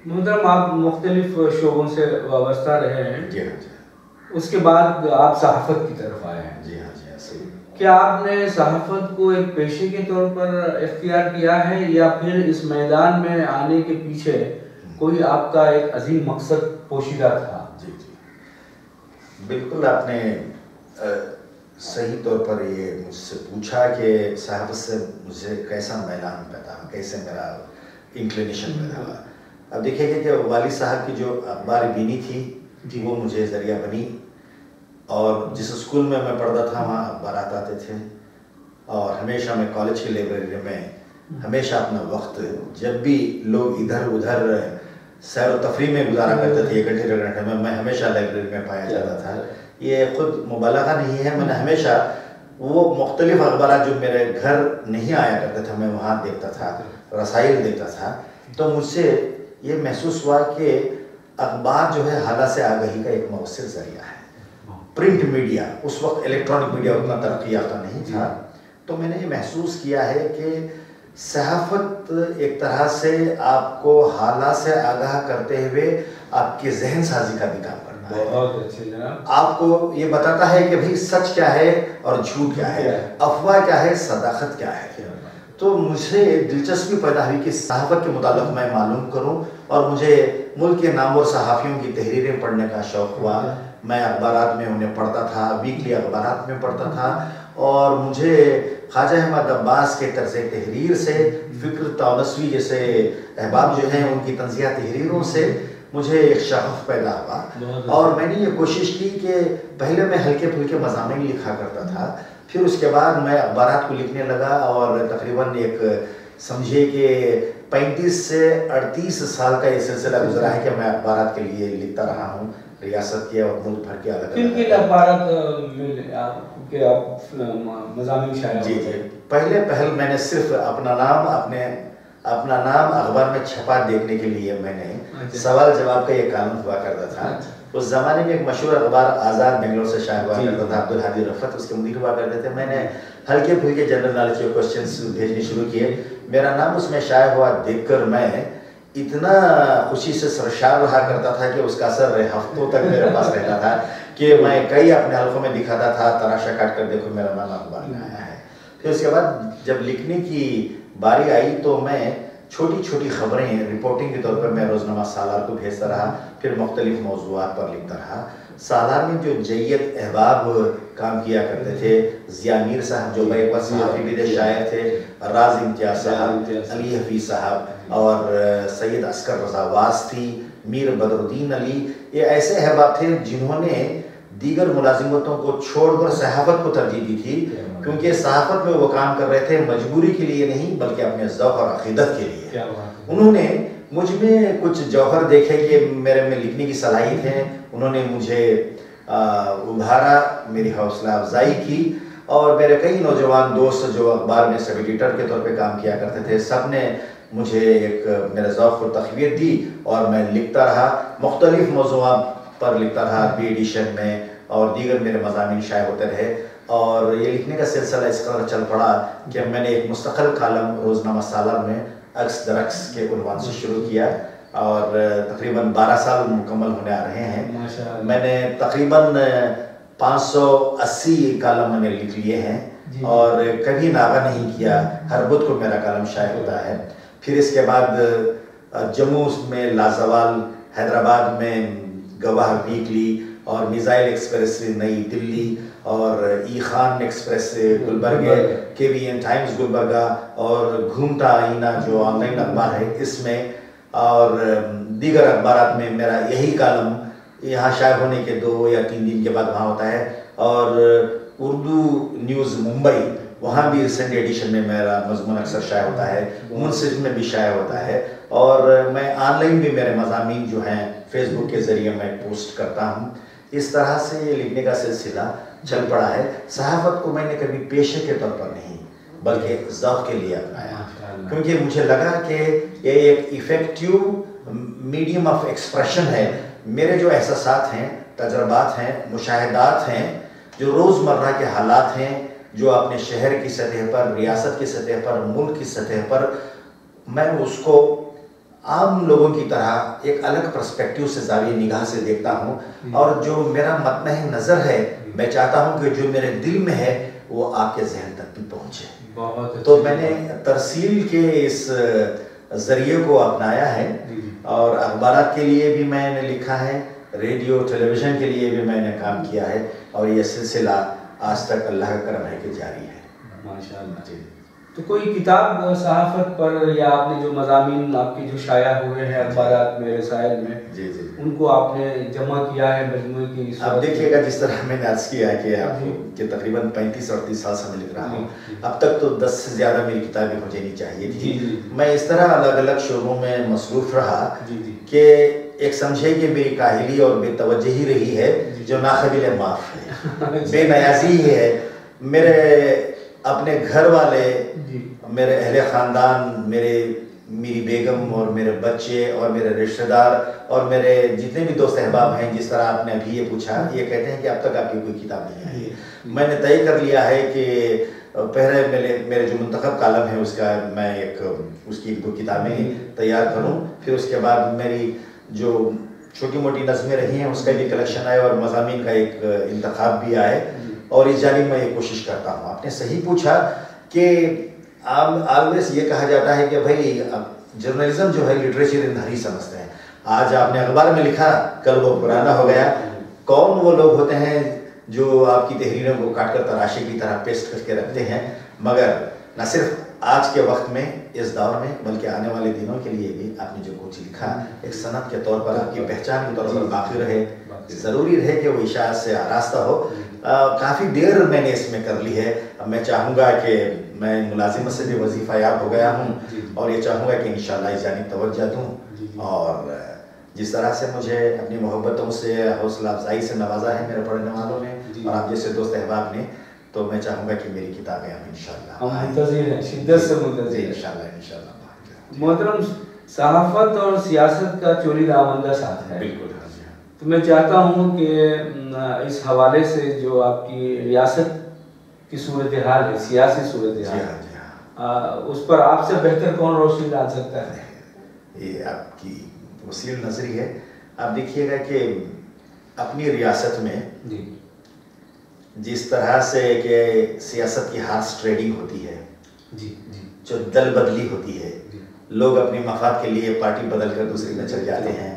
मुहतरम, आप मुख्तलिफ शोबों से वाबस्ता रहे हैं। जी हाँ। उसके बाद आप सहाफ़त की तरफ आए हैं। जी हाँ सही। क्या आपने सहाफ़त को एक पेशे के तौर पर इख्तियार किया है या फिर इस मैदान में आने के पीछे कोई आपका एक अजीम मकसद पोशीदा था? जी जी बिल्कुल, आपने सही तौर पर ये मुझसे पूछा कि सहाफ़त से मुझे कैसा मैलान पैदा, कैसे मेरा इंक्लिनेशन पैदा हुआ। अब देखिए कि वालिद साहब की जो अखबार बीनी थी वो मुझे ज़रिया बनी, और जिस स्कूल में मैं पढ़ता था वहाँ अखबार आते थे, और हमेशा मैं कॉलेज की लाइब्रेरी में हमेशा अपना वक्त, जब भी लोग इधर उधर सैर व तफरी में गुजारा करते थे 1 घंटे 1.5 घंटे में, मैं हमेशा लाइब्रेरी में पाया जाता था। ये खुद मुबालगा नहीं है, मैंने हमेशा वो मुख्तलिफ अखबार जो मेरे घर नहीं आया करते थे मैं वहाँ देखता था, रसाइल देखता था। तो मुझसे ये महसूस हुआ कि अखबार जो है हालात से आगाही का एक मौसर ज़रिया है। प्रिंट मीडिया, उस वक्त इलेक्ट्रॉनिक मीडिया उतना तरक्की याफ्ता नहीं था, तो मैंने ये महसूस किया है कि सहाफ़त एक तरह से आपको हालात से आगाह करते हुए आपके जहन साजी का भी काम करना है। बहुत अच्छे जनाब। आपको ये बताता है कि भाई सच क्या है और झूठ क्या है, अफवाह क्या है, सदाकत क्या है। तो मुझे दिलचस्पी पैदा हुई कि सहाफ़त के मुताल्लिक़ मैं मालूम करूं, और मुझे मुल्क के नामवर सहाफ़ियों की तहरीरें पढ़ने का शौक़ हुआ। मैं अखबारात में उन्हें पढ़ता था, वीकली अखबारात में पढ़ता था, और मुझे ख्वाजा अहमद अब्बास के तर्ज़ तहरीर से, फ़िक्र तानसवी जैसे अहबाब जो हैं उनकी तंज़िया तहरीरों से मुझे एक शग़फ़ पैदा हुआ। और मैंने ये कोशिश की कि पहले मैं हल्के फुल्के मज़ामीन लिखा करता था, फिर उसके बाद मैं अखबारात को लिखने लगा, और तकरीबन एक समझिए कि 35 से 38 साल का ये सिलसिला गुजरा है कि मैं अखबारात के लिए लिखता रहा हूँ, रियासत के और मुल्क भर के अलग अलग अखबारात में आप मज़ामीन शाया। जी जी, पहल मैंने सिर्फ अपना नाम अखबार में छपा देखने के लिए मैंने सवाल जवाब का ये कानून हुआ करता था। उस ज़माने में एक मशहूर अखबार आज़ाद बेंगलोर से शाया हुआ करता था, अब्दुल हादी रफ़त उसके मुदीर हुआ करते थे। मैंने हल्के फुल्के जनरल नॉलेज के क्वेश्चंस भेजने शुरू किए। मेरा नाम उसमें शाया हुआ देखकर मैं इतना खुशी से सरशार रहा करता था कि उसका असर हफ्तों तक मेरे पास रहता था कि मैं कई अपने हल्कों में दिखाता था, तराशा काट कर देखो मेरा नाम अखबार में आया है। फिर उसके बाद जब लिखने की बारी आई तो मैं छोटी छोटी खबरें रिपोर्टिंग के तौर पर मैं रोज़नामा सालार को भेजता रहा, फिर मुख्तलिफ मौज़ूआत पर लिखता रहा। सालार में जो जय्यद अहबाब काम किया करते थे, ज़िया मीर साहब जो एक वक्त सहाफ़ी भी शायर थे, राज इम्तियाज़ साहब, अली हफीज़ साहब और सैयद अस्कर रज़ा वास्ती, मीर बदरुद्दीन अली, ये ऐसे अहबाब थे जिन्होंने दीगर मुलाजिमतों को छोड़कर सहाफ़त को तरजीह दी थी, क्योंकि सहाफ़त में वो काम कर रहे थे मजबूरी के लिए नहीं बल्कि अपने ज़ौक़ और अक़ीदत के लिए। उन्होंने मुझ में कुछ जौहर देखे कि मेरे में लिखने की सलाहियत है, उन्होंने मुझे उभारा, मेरी हौसला अफजाई की, और मेरे कई नौजवान दोस्त जो अखबार में सब एडिटर के तौर पे काम किया करते थे, सब ने मुझे एक मेरे ज़ौक़ को तक़वियत दी और मैं लिखता रहा, मुख्तलिफ मौज़ूआत पर लिखता रहा, बी एडिशन में और दीगर मेरे मज़ामीन शाये होते रहे। और ये लिखने का सिलसिला इस कदर चल पड़ा कि मैंने एक मुस्तक़िल कालम रोज़नामा सालार में अक्स दरक्स के उन्वान से शुरू किया, और तकरीबन 12 साल मुकम्मल होने आ रहे हैं। मैंने तकरीबन 580 कालम मैंने लिख लिए हैं और कभी नागा नहीं किया, हर बुध को मेरा कालम शाये होता है। फिर इसके बाद जम्मू में लाजवाल, हैदराबाद में गवाह वीकली, और मिसाइल एक्सप्रेस से नई दिल्ली और ई खान एक्सप्रेस से गुलबर्गा, KBN टाइम्स गुलबर्गा और घूमता आईना जो ऑनलाइन अखबार है इसमें, और दीगर अखबारात में मेरा यही कॉलम यहाँ शाये होने के 2 या 3 दिन के बाद वहाँ होता है। और उर्दू न्यूज़ मुंबई, वहाँ भी संडे एडिशन में मेरा मजमून अक्सर शाये होता है, मुंसिफ में भी शाये होता है। और मैं ऑनलाइन भी मेरे मज़ामीन जो हैं फेसबुक के ज़रिए मैं पोस्ट करता हूँ। इस तरह से ये लिखने का सिलसिला चल पड़ा है। सहाफ़त को मैंने कभी पेशे के तौर पर नहीं बल्कि ज़ौक़ के लिए अपनाया, क्योंकि मुझे लगा कि ये एक इफ़ेक्टिव मीडियम ऑफ एक्सप्रेशन है। मेरे जो एहसासात हैं, तजर्बात हैं, मुशाहिदात हैं, जो रोज़मर्रा के हालात हैं, जो अपने शहर की सतह पर, रियासत की सतह पर, मुल्क की सतह पर, मैं उसको आम लोगों की तरह एक अलग पर्सपेक्टिव से, ज़ाविये निगाह से देखता हूँ। और जो मेरा मतनह नज़र है, मैं चाहता हूँ कि जो मेरे दिल में है वो आपके जहन तक भी पहुँचे। तो मैंने तरसील के इस ज़रिए को अपनाया है और अखबारात के लिए भी मैंने लिखा है, रेडियो टेलीविज़न के लिए भी मैंने काम किया है, और ये सिलसिला आज तक अल्लाह का करम है कि जारी है। माशाअल्लाह जी। तो कोई किताब सहाफ़त पर या आपने जो मज़ामीन आपके जो शाया हुए हैं अखबारात में, रसायल में, जी जी, उनको आपने जमा किया है मजमूए की? आप देखिएगा, जिस तरह मैंने अर्ज़ किया है कि आपको कि तकरीबन 35-38 साल से मैं लिख रहा हूँ, अब तक तो 10 से ज़्यादा मेरी किताबें हो जानी चाहिए थी। मैं इस तरह अलग अलग शोबों में मसरूफ़ रहा कि एक समझे कि मेरी काहिली और बेतवज्जही रही है जो नाक़ाबिल माफ़ है, बेनयाज़ी है। मेरे अपने घर वाले, मेरे अहले ख़ानदान, मेरी बेगम और मेरे बच्चे और मेरे रिश्तेदार और मेरे जितने भी दोस्त अहबाब हैं, जिस तरह आपने अभी ये पूछा, ये कहते हैं कि अब तक आपकी कोई किताब नहीं आई है। मैंने तय कर लिया है कि पहले मेरे जो मुंतखब कालम है उसका मैं उसकी 1-2 किताबें तैयार करूँ, फिर उसके बाद मेरी जो छोटी मोटी नज़में रही हैं उसका भी कलेक्शन आए और मज़ामीन का एक इंतखाब भी आए, और इस जानिब में ये कोशिश करता हूँ। आपने सही पूछा कि ऑलवेज ये कहा जाता है कि भाई जर्नलिज्म जो है लिटरेचर इन हरी समझते हैं। आज आपने अखबार में लिखा, कल वो पुराना हो गया। कौन वो लोग होते हैं जो आपकी तहरीरों को काट कर तराशे की तरह पेस्ट करके रखते हैं? मगर न सिर्फ आज के वक्त में, इस दौर में, बल्कि आने वाले दिनों के लिए भी आपने जो कुछ लिखा एक सनत के तौर पर, आपकी पहचान के तौर पर बाकी रहे। ज़रूरी रहे कि वो इशाअत से आरास्ता हो। काफ़ी देर मैंने इसमें कर ली है। अब मैं चाहूँगा कि मैं मुलाजिमत से भी वजीफ़ा याब हो गया हूँ और ये चाहूँगा कि इंशाअल्लाह इस जानिब तवज्जो दूँ। और जिस तरह से मुझे अपनी मोहब्बतों से, हौसला अफजाई से नवाजा है मेरे पढ़ने वालों ने और आप जैसे दोस्त अहबाब ने, तो मैं चाहूँगा कि मेरी किताबें हम इंशाअल्लाह मुंतज़िर हैं, शिद्दत से मुंतज़िर इंशाअल्लाह। मोहतरम, सहाफ़त और सियासत का चोरी दामंदा साथ है। बिल्कुल। तो मैं चाहता हूँ कि इस हवाले से जो आपकी रियासत की सूरत हाल है, सियासी सूरत हाल, उस पर आपसे बेहतर कौन रोशनी डाल सकता है? ये आपकी वसील नज़री है। आप देखिएगा कि अपनी रियासत में जिस तरह से कि सियासत की हार्स ट्रेडिंग होती है, जो दल बदली होती है, लोग अपने मफाद के लिए पार्टी बदल कर दूसरी में चल जाते हैं,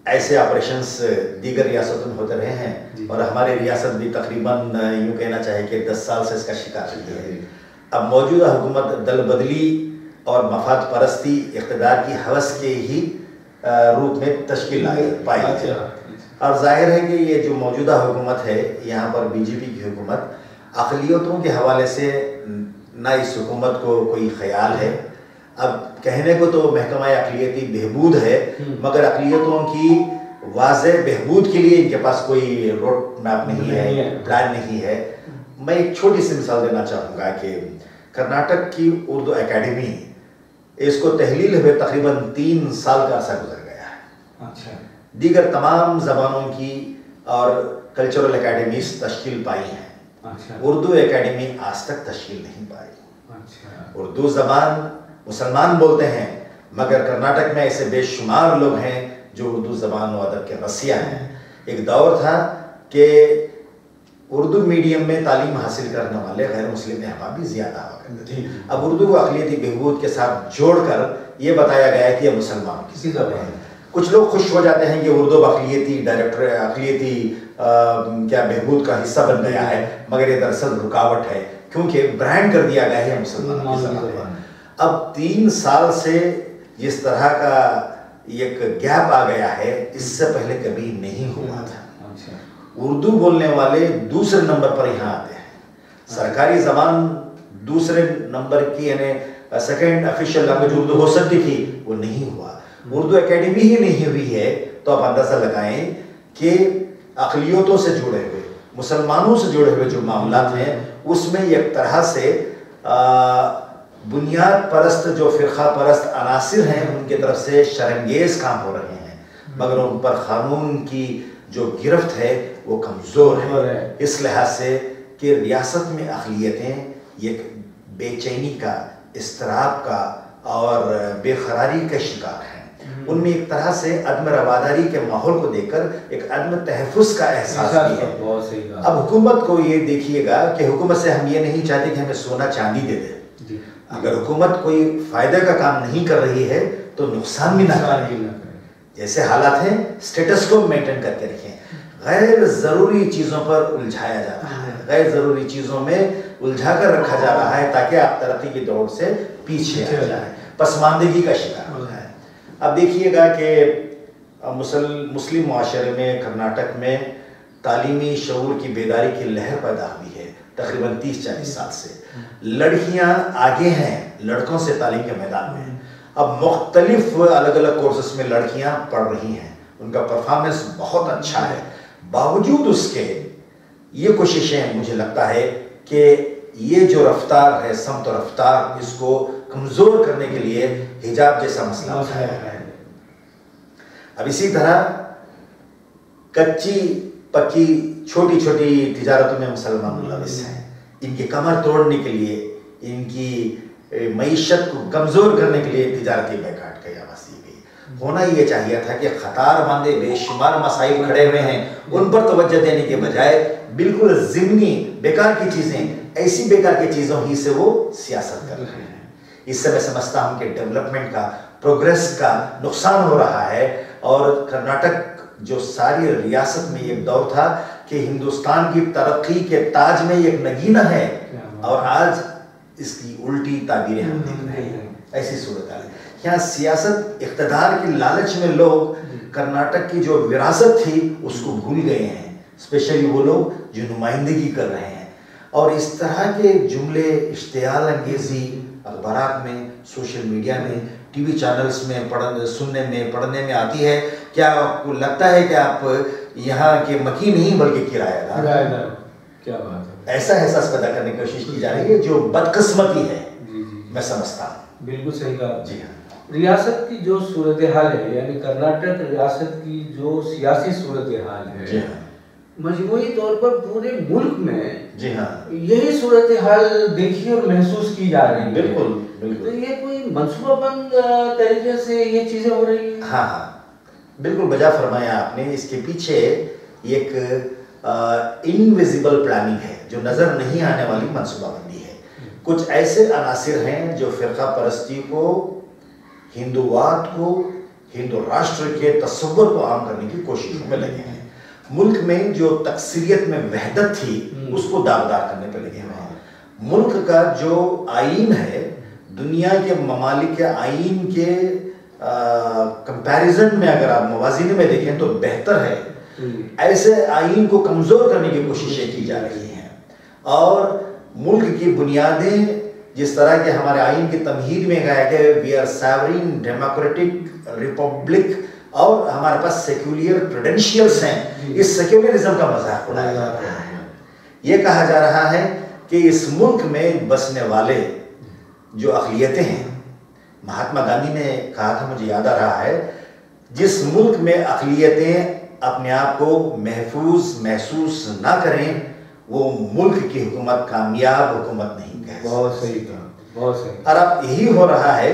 ऐसे ऑपरेशंस दीगर रियासतों में होते रहे हैं और हमारी रियासत भी तकरीबन यूँ कहना चाहिए कि 10 साल से इसका शिकार रही है। अब मौजूदा हुकूमत दल बदली और मफाद परस्ती, इक़्तिदार की हवस के ही रूप में तश्कील पाई है। और जाहिर है कि ये जो मौजूदा हुकूमत है, यहाँ पर BJP की हुकूमत, अक़लियतों के हवाले से ना इस हुकूमत को कोई ख्याल है। अब कहने को तो महकमा अक़लियती बहबूद है, मगर अक़लियतों की वाज़ेह बहबूद के लिए इनके पास कोई रोड मैप नहीं है, प्लान नहीं है। मैं एक छोटी सी मिसाल देना चाहूँगा कि कर्नाटक की उर्दू एकेडमी, इसको तहलील हुए तकरीबन 3 साल का अरसा गुजर गया है। अच्छा। दीगर तमाम ज़बानों की और कल्चरल एकेडमीज तश्कील पाई हैं। अच्छा। उर्दू एकेडमी आज तक तश्कील नहीं पाई। अच्छा। उर्दू ज़बान मुसलमान बोलते हैं, मगर कर्नाटक में ऐसे बेशुमार लोग हैं जो उर्दू ज़बान व अदब के रसिया हैं। एक दौर था कि उर्दू मीडियम में तालीम हासिल करने वाले गैर मुस्लिम अहबाब भी ज़्यादा हुआ करते थे। अब उर्दू को अक़लियती बहबूद के साथ जोड़कर ये बताया गया कि यह मुसलमान किसी ज़बान है। कुछ लोग खुश हो जाते हैं कि उर्दू अक़लियती डायरेक्टर अक़लियती क्या बहबूद का हिस्सा बन गया है, मगर ये दरअसल रुकावट है, क्योंकि ब्रांड कर दिया गया है मुसलमानों की ज़बान। अब 3 साल से जिस तरह का एक गैप आ गया है, इससे पहले कभी नहीं हुआ था। उर्दू बोलने वाले दूसरे नंबर पर यहाँ आते हैं, सरकारी ज़बान दूसरे नंबर की, यानी सेकेंड ऑफिशियल लैंग्वेज उर्दू हो सकती थी, वो नहीं हुआ। उर्दू एकेडमी ही नहीं हुई है, तो आप अंदाज़ा लगाएं कि अक़लियतों से जुड़े हुए, मुसलमानों से जुड़े हुए जो मामलात हैं, उसमें एक तरह से बुनियाद परस्त जो फ़िरक़ा परस्त अनासिर हैं, उनके तरफ से शर्मंगेज़ काम हो रहे हैं, मगर उन पर क़ानून की जो गिरफ्त है वो कमज़ोर है। इस लिहाज से कि रियासत में अक़लियतें एक बेचैनी का, इस्तराब का और बेकरारी का शिकार हैं। उनमें एक तरह से अदम रवादारी के माहौल को देखकर एक अदम तहफ़्फ़ुज़ का एहसास भी है। अब हुकूमत को ये देखिएगा कि हुकूमत से हम ये नहीं चाहते कि हमें सोना चांदी दे दे। अगर हुकूमत कोई फ़ायदे का काम नहीं कर रही है तो नुकसान भी ना करे। जैसे हालात हैं, स्टेटस को मेंटेन करके रखें। गैर ज़रूरी चीज़ों पर उलझाया जा रहा है, गैर ज़रूरी चीज़ों में उलझा कर रखा जा रहा है, ताकि आप तरक्की की दौड़ से पीछे आ जाए, पसमानदगी का शिकार हो जाए। अब देखिएगा कि मुस्लिम मुआशरे में, कर्नाटक में तालीमी शऊर की बेदारी की लहर पैदा हुई है तकरीबन 30-40 साल से। लड़कियां आगे हैं लड़कों से तालीम के मैदान में। अब मुख्तलिफ अलग अलग कोर्सेस में लड़कियां पढ़ रही हैं, उनका परफॉर्मेंस बहुत अच्छा है। बावजूद उसके ये कोशिशें, मुझे लगता है कि ये जो रफ्तार है, समत रफ्तार, इसको कमज़ोर करने के लिए हिजाब जैसा मसला उठाया है। अब इसी तरह कच्ची पक्की छोटी छोटी तिजारतों में मुसलमान मुलविस हैं। इनकी कमर तोड़ने के लिए, इनकी मईशत को कमज़ोर करने के लिए तिजारती बैकाट का आवाज़ दी गई। होना ये चाहिए था कि ख़तार बांधे बेशुमार मसाइल खड़े हुए हैं, उन पर तवज्जो देने के बजाय बिल्कुल ज़िम्नी बेकार की चीज़ें, ऐसी बेकार की चीज़ों ही से वो सियासत कर रहे हैं। इससे मैं समझता हूँ कि डेवलपमेंट का, प्रोग्रेस का नुकसान हो रहा है। और कर्नाटक जो सारी रियासत में एक दौर था कि हिंदुस्तान की तरक्की के ताज में एक नगीना है, और आज इसकी उल्टी ताबीरें हम देख रहे हैं। ऐसी सूरत है यहाँ सियासत, इक़्तिदार की लालच में लोग कर्नाटक की जो विरासत थी उसको भूल गए हैं, स्पेशली वो लोग जो नुमाइंदगी कर रहे हैं। और इस तरह के जुमले इश्तियाल अंगेज़ी अखबारात में, सोशल मीडिया में, टीवी चैनल्स में सुनने में, पढ़ने में आती है। क्या आपको लगता है कि आप यहाँ के मकीन नहीं बल्कि किराएदार? क्या बात है। ऐसा एहसास पैदा करने की कोशिश की जा रही है जो बदकिस्मती है। मैं समझता हूँ। बिल्कुल सही कहा। जी हाँ। रियासत की जो सूरत हाल है, यानी कर्नाटक रियासत की जो सियासी सूरत हाल है, जी हाँ, मजमूई तौर पर पूरे मुल्क में, जी हाँ, यही सूरत हाल देखी और महसूस की जा रही है। बिल्कुल बिल्कुल। तो ये कोई मंसूबाबंद तरीके से ये चीजें हो रही हैं? हाँ हाँ, बिल्कुल बजा फरमाया आपने। इसके पीछे एक इनविजिबल प्लानिंग है, जो नजर नहीं आने वाली मंसूबाबंदी है। कुछ ऐसे अनासिर हैं जो फिरका परस्ती को, हिंदुवाद को, हिंदू राष्ट्र के तस्वुर को आम करने की कोशिशों में लगे हैं। मुल्क में जो तकसीरियत में वहदत थी उसको दागदार करने पर लगे हुए हैं। मुल्क का जो आईन है, दुनिया के ममालिक के आईन के कंपैरिजन में अगर आप मवाज़ीन में देखें तो बेहतर है। ऐसे आईन को कमज़ोर करने की कोशिशें की जा रही हैं। और मुल्क की बुनियादें, जिस तरह के हमारे आईन की तमहीद में कहा गया we are sovereign democratic republic, और हमारे पास सेक्युलर क्रेडेंशियल्स हैं, इस सेक्युलरिज्म का मजाक उड़ाया जा रहा है। ये कहा जा रहा है कि इस मुल्क में बसने वाले जो अक़लियतें हैं, महात्मा गांधी ने कहा था, मुझे याद आ रहा है, जिस मुल्क में अक़लियतें अपने आप को महफूज महसूस ना करें वो मुल्क की हुकूमत कामयाब हुकूमत नहीं कह सकती। बहुत सही कहा, बहुत सही। और अब यही हो रहा है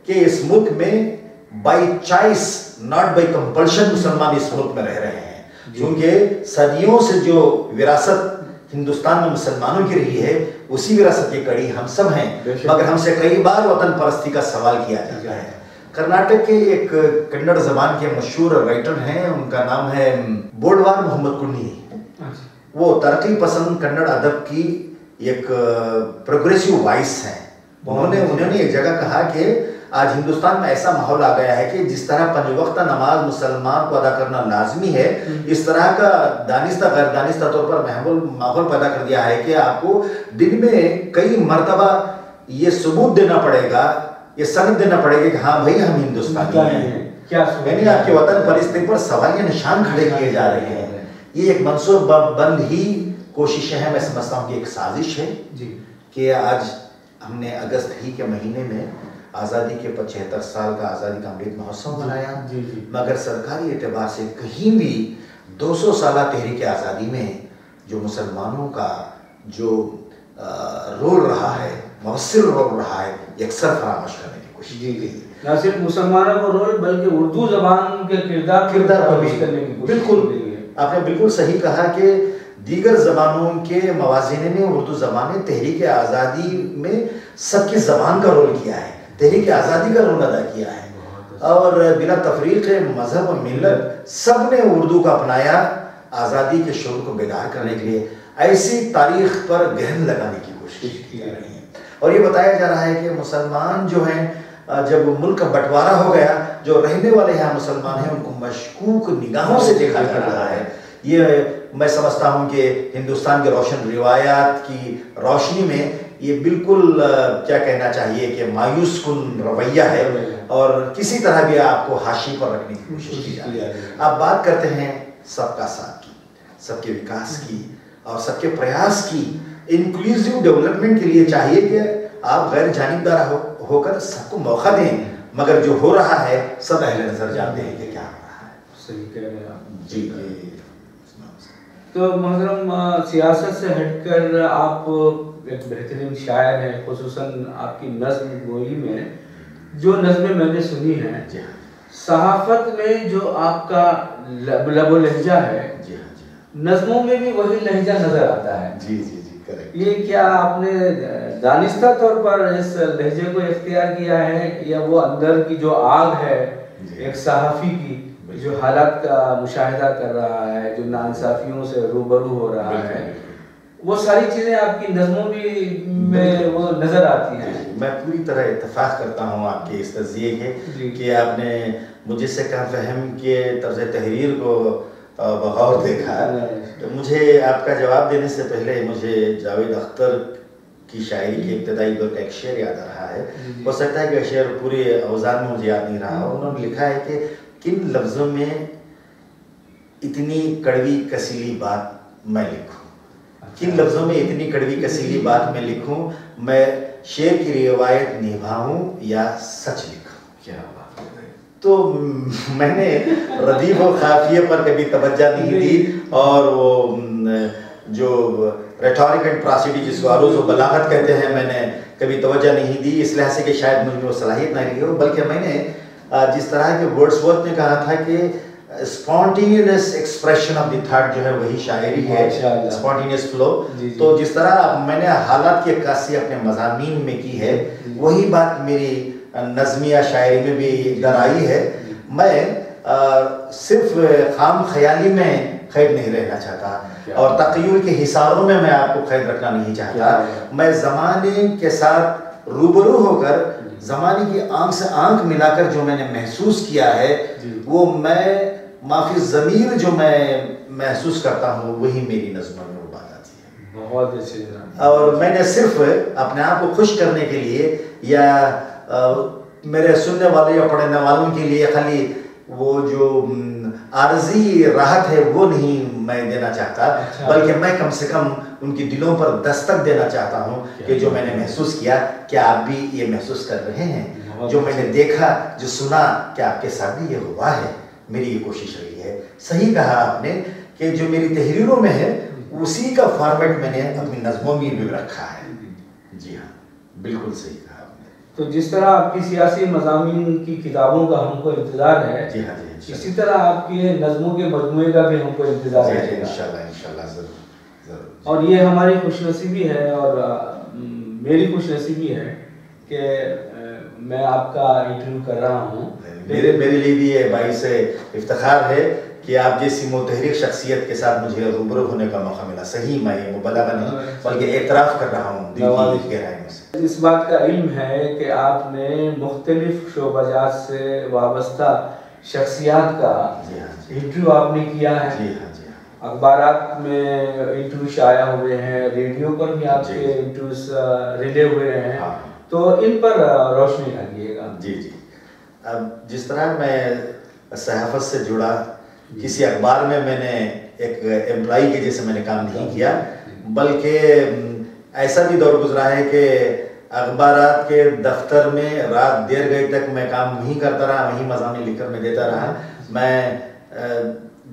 कि इस मुल्क में by choice not by compulsion मुसलमान इस मुल्क में रह रहे हैं, क्योंकि सदियों से जो विरासत हिंदुस्तान में मुसलमानों की रही है उसी विरासत की कड़ी हम सब हैं। मगर हमसे कई बार वतन परस्ती का सवाल किया जाता है। कर्नाटक के एक कन्नड़ जबान के मशहूर राइटर हैं, उनका नाम है बोडवार मोहम्मद कुन्नी। वो तरक्की पसंद कन्नड़ अदब की एक प्रोग्रेसिव वॉइस है। उन्होंने एक जगह कहा कि आज हिंदुस्तान में ऐसा माहौल आ गया है कि जिस तरह 5 वक्त नमाज मुसलमान को अदा करना लाजमी है, इस तरह का दानिस्ता गैर दानिस्ता तौर पर माहौल पैदा कर दिया है कि आपको दिन में कई मर्तबा ये सबूत देना पड़ेगा, ये सनद देना पड़ेगा कि हाँ भाई हम हिंदुस्तानी हैं। यानी आपके वतन परिस्थिति पर सवालिया निशान खड़े किए जा रहे हैं। ये एक मनसूबाबंद ही कोशिशें हैं। मैं समझता हूँ कि एक साजिश है कि आज हमने अगस्त ही के महीने में आज़ादी के 75 साल का आज़ादी का अमृत महोत्सव मनाया, मगर सरकारी एतबार से कहीं भी 200 साल तहरीक आज़ादी में जो मुसलमानों का जो रोल रहा है, मौसर रोल रहा है, अक्सर फरामोश करने की कोशिश की गई। न सिर्फ मुसलमानों का रोल बल्कि उर्दू जबान के किरदार को भी करने की कोशिश। बिल्कुल, आपने बिल्कुल सही कहा कि दीगर जबानों के मवाज़ीन में उर्दू जबान ने तहरीक आज़ादी में सबकी जबान का रोल किया है, तहरीक आज़ादी का रोल अदा किया है, और बिला तफरीक मजहब और मिल्लत सब ने उर्दू को अपनाया आज़ादी के शोर को बेदार करने के लिए। ऐसी तारीख पर गहन लगाने की कोशिश की जा रही है। और ये बताया जा रहा है कि मुसलमान जो हैं, जब मुल्क का बंटवारा हो गया, जो रहने वाले यहाँ मुसलमान हैं उनको मशकूक निगाहों से देखा जा रहा है। ये मैं समझता हूँ कि हिंदुस्तान के रोशन रिवायात की रोशनी में ये बिल्कुल क्या कहना चाहिए कि मायूस कुन रवैया है, और किसी तरह भी आपको हाशी पर रखने की कोशिश की जा रही है। आप बात करते हैं सबका साथ की, सबके विकास की और सबके प्रयास की। इंक्लूसिव डेवलपमेंट के लिए चाहिए कि आप गैर जानिबदार होकर सबको मौका दें, मगर जो हो रहा है सब अहले नजर जानते हैं कि क्या हो रहा है। सही कह रहे हैं आप जी। तो मोहतरम, सियासत से हटकर आप एक बेहतरीन शायर हैं, खुसूसन आपकी नज़्म गोई में जो नज़्में मैंने सुनी हैं, सहाफत में जो आपका लबो लहजा है, नज़्मों में भी वही लहजा नजर आता है। जी जी जी, करेक्ट। ये क्या आपने दानिस्ता तौर पर इस लहजे को इख्तियार किया है, या वो अंदर की जो आग है एक सहाफ़ी की, जो हालात का मुशाहिदा कर रहा है, जो नाइंसाफियों से रूबरू हो रहा है, वो सारी चीज़ें आपकी नज़्मों में वो नज़र आती हैं? मैं पूरी तरह इत्तेफाक करता हूँ आपके इस तज़िये के कि आपने मुझे से कहा फहम के तर्ज़ तहरीर को बगौर देखा। तो मुझे आपका जवाब देने से पहले मुझे जावेद अख्तर की शायरी के इब्तदाई दौर का एक शेर याद आ रहा है। हो सकता है कि शेर पूरे औज़ान में मुझे याद नहीं रहा। उन्होंने लिखा है कि किन लफ्ज़ों में इतनी कड़वी कसीली बात मैं लिखूं, किन लफ्ज़ों में इतनी कड़वी कसीली बात मैं लिखूं, मैं शेर की रिवायत निभाऊं या सच लिखूं। क्या बात है। तो मैंने रदीफ और काफिये पर कभी तवज्जो नहीं दी, और वो जो रेटोरिक एंड प्रासिडी जिसको अरूज व बलागत कहते हैं, मैंने कभी तवज्जो नहीं दी, इस लिहाज से कि शायद मुझ में वो सलाहियत नहीं रही हो। बल्कि मैंने जिस तरह के वर्ड्सवर्थ ने कहा था कि spontaneous expression of the thought जो है वही शायरी है, स्पॉन्टेनियस फ्लो। तो जिस तरह मैंने हालात की अक्कासी अपने मज़ामीन में की है, वही बात मेरी नज़मिया शायरी में भी दर आई है। मैं सिर्फ खाम ख्याली में कैद नहीं रहना चाहता, और तक़य्युल के हिसारों में मैं आपको कैद रखना नहीं चाहता। मैं ज़माने के साथ रूबरू होकर, ज़माने की आंख से आंख मिलाकर जो मैंने महसूस किया है, वो मैं माफी ज़मीर जो मैं महसूस करता हूँ वही मेरी नज़्मों में वो बात आती है। बहुत अच्छे। और मैंने सिर्फ अपने आप को खुश करने के लिए या मेरे सुनने वाले या पढ़ने वालों के लिए खाली वो जो आर्जी राहत है वो नहीं मैं देना चाहता, बल्कि मैं कम से कम उनके दिलों पर दस्तक देना चाहता हूँ कि जो मैंने महसूस किया, क्या आप भी ये महसूस कर रहे हैं? जो मैंने देखा, जो सुना, क्या आपके साथ भी ये हुआ है? मेरी ये कोशिश रही है। सही कहा आपने कि जो मेरी तहरीरों में है उसी का फॉर्मेट मैंने अपनी नज़्मों में भी रखा है। जी हाँ, बिल्कुल सही कहा आपने। तो जिस तरह आपकी सियासी मज़ामीन की किताबों का हमको इंतज़ार है, जी हाँ जी, इसी तरह आपके नज़्मों के मजमूए का भी हमको इंतज़ार है। इंशाल्लाह ज़रूर। और ये हमारी खुशनसीबी है, और मेरी खुशनसीबी है कि मैं आपका इंटरव्यू कर रहा हूँ। मेरे लिए भी ये बाइस इफ्तिखार है कि आप जैसी मुतहरिक शख्सियत के साथ मुझे रूबरू होने का मौका मिला। सही मैं ये मुबलगा नहीं बल्कि एतराफ़ कर रहा हूँ दिल की गहराई में से। इस बात का इल्म है कि आपने मुख्तलिफ शोबाजात से वाबस्ता शख्सियात का इंटरव्यू आपने किया है। जी हाँ, जी हाँ। अखबारात में इंटरव्यू शाया हुए हैं, रेडियो पर भी आपके इंटरव्यूज रिले हुए हैं। हाँ। तो इन पर रोशनी डालिएगा। जी जी। अब जिस तरह मैं सहाफ़त से जुड़ा, किसी अखबार में मैंने एक एम्प्लॉई के जैसे मैंने काम नहीं किया, बल्कि ऐसा भी दौर गुजरा है कि अखबारात के दफ्तर में रात देर गई तक मैं काम वहीं करता रहा, वहीं मज़ामीन लिखकर मैं देता रहा। मैं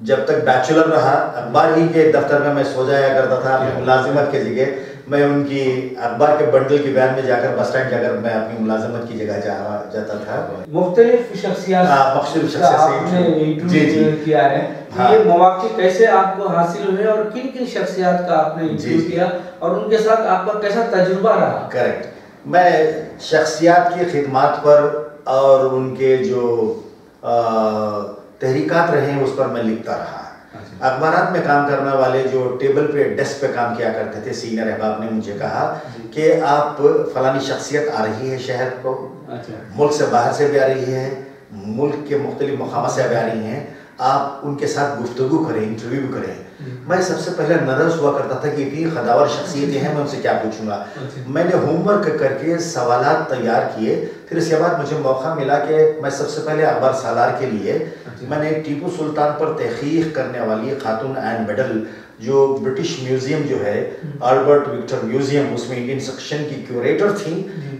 जब तक बैचलर रहा अखबार ही के दफ्तर में मैं सो जाया करता था अपनी मुलाजिमत की जगह। मैं उनकी अखबार के बंडल की वैन में जाकर बस स्टैंड जाकर मैं अपनी मुलाजिमत की जगह जाता था। मुख्तलिफ शख्सियत आपने इंटरव्यू किया है। हाँ। ये मौके कैसे आपको हासिल हुए और किन किन शख्सियत का आपने इंटरव्यू किया और उनके साथ आपका कैसा तजुर्बा रहा? करेक्ट। मैं शख्सियत की खिदमत पर और उनके जो तहरीकात रहे हैं उस पर मैं लिखता रहा। अखबारात में काम करने वाले जो टेबल पे डेस्क पे काम किया करते थे सीनियर अहबाब ने मुझे कहा कि आप फलानी शख्सियत आ रही है शहर को, मुल्क से बाहर से भी आ रही है, मुल्क के मुख्तलिफ मकाम से भी आ रही हैं, आप उनके साथ गुफ्तगू करें, इंटरव्यू करें। मैं सबसे पहले नर्वस हुआ करता था कि इतनी खदावर शख्सियतें हैं, मैं उनसे क्या पूछूंगा। मैंने होमवर्क करके सवालात तैयार किए। फिर इसके बाद मुझे मौका मिला कि मैं सबसे पहले अखबार सालार के लिए मैंने टीपू सुल्तान पर तहकीक करने वाली खातून एन बेडल, जो ब्रिटिश म्यूजियम जो है अल्बर्ट विक्टर म्यूजियम, उसमें इंडियन सेक्शन की क्यूरेटर थी।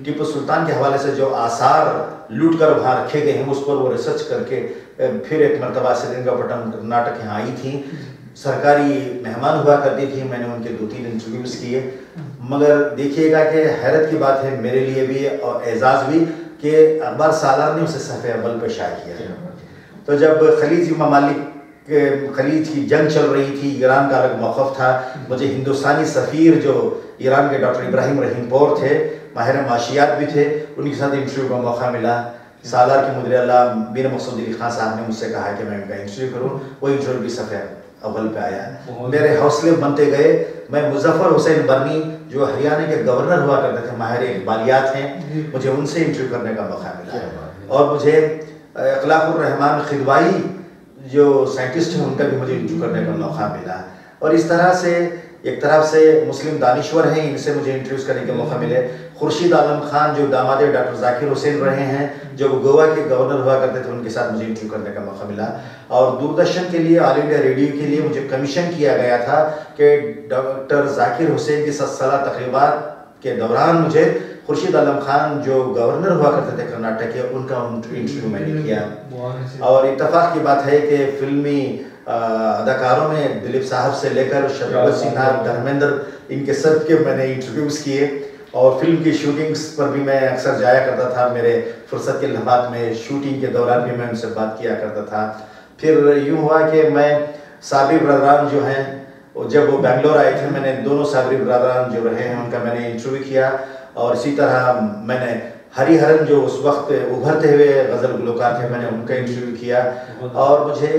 टीपू सुल्तान के हवाले से जो आसार लूट कर वहाँ रखे गए हैं उस पर वो रिसर्च करके फिर एक मरतबा श्रीरंगपट्टनम कर्नाटक यहाँ आई थी, सरकारी मेहमान हुआ करती थी। मैंने उनके 2-3 इंटरव्यूज़ किए। मगर देखिएगा कि हैरत की बात है मेरे लिए भी और एजाज़ भी कि अखबार सालार ने उसे सफ़े अव्वल पे शाया किया। तो जब खलीजी ममालिक खलीज की जंग चल रही थी, ईरान का अलग मौक़िफ़ था, मुझे हिंदुस्तानी सफ़ीर जो ईरान के डॉक्टर इब्राहिम रहीमपोर थे, माहिर माशियात भी थे, उनके साथ इंटरव्यू का मौका मिला। सालार के मुदीर आला मीर मकसूद अली खान साहब ने मुझसे कहा कि मैं उनका इंटरव्यू करूँ। वो इंटरव्यू भी सफ़े अव्वल पे आया। मेरे हौसले बनते गए। मैं मुजफ्फर हुसैन बर्नी जो हरियाणा के गवर्नर हुआ करते थे, माहिर इकबालियात हैं, मुझे उनसे इंटरव्यू करने का मौका मिला। और मुझे अखलाकुर रहमान खिदवाई जो साइंटिस्ट हैं उनका भी मुझे इंटरव्यू करने का मौका मिला। और इस तरह से एक तरफ से मुस्लिम दानिश्वर हैं, इनसे मुझे इंटरव्यूज़ करने के मौका मिले। खुर्शीद आलम खान जो दामाद डॉक्टर जाकिर हुसैन रहे हैं, जो गोवा के गवर्नर हुआ करते थे, उनके साथ मुझे इंटरव्यू करने का मौका मिला। और दूरदर्शन के लिए, ऑल इंडिया रेडियो के लिए मुझे कमीशन किया गया था कि डॉक्टर जाकिर हुसैन की 7 साला तकरीबात के दौरान मुझे खुर्शीद आलम खान जो गवर्नर हुआ करते थे कर्नाटक के, उनका इंटरव्यू मैंने किया। और इत्तेफाक की बात है कि फिल्मी अदाकारों में दिलीप साहब से लेकर शत्रुघ्न सिन्हा, धर्मेंद्र, इनके सब के मैंने इंटरव्यूज़ किए। और फिल्म की शूटिंग्स पर भी मैं अक्सर जाया करता था। मेरे फुर्सत के लम्हात में शूटिंग के दौरान भी मैं उनसे बात किया करता था। फिर यूँ हुआ कि मैं साबिर ब्रदरान जो हैं, जब वो बेंगलोर आए थे, मैंने दोनों साबिर ब्रदरान जो रहे हैं उनका मैंने इंटरव्यू किया। और इसी तरह मैंने हरिहरन जो उस वक्त उभरते हुए गज़ल गुलकार थे, मैंने उनका इंटरव्यू किया। और मुझे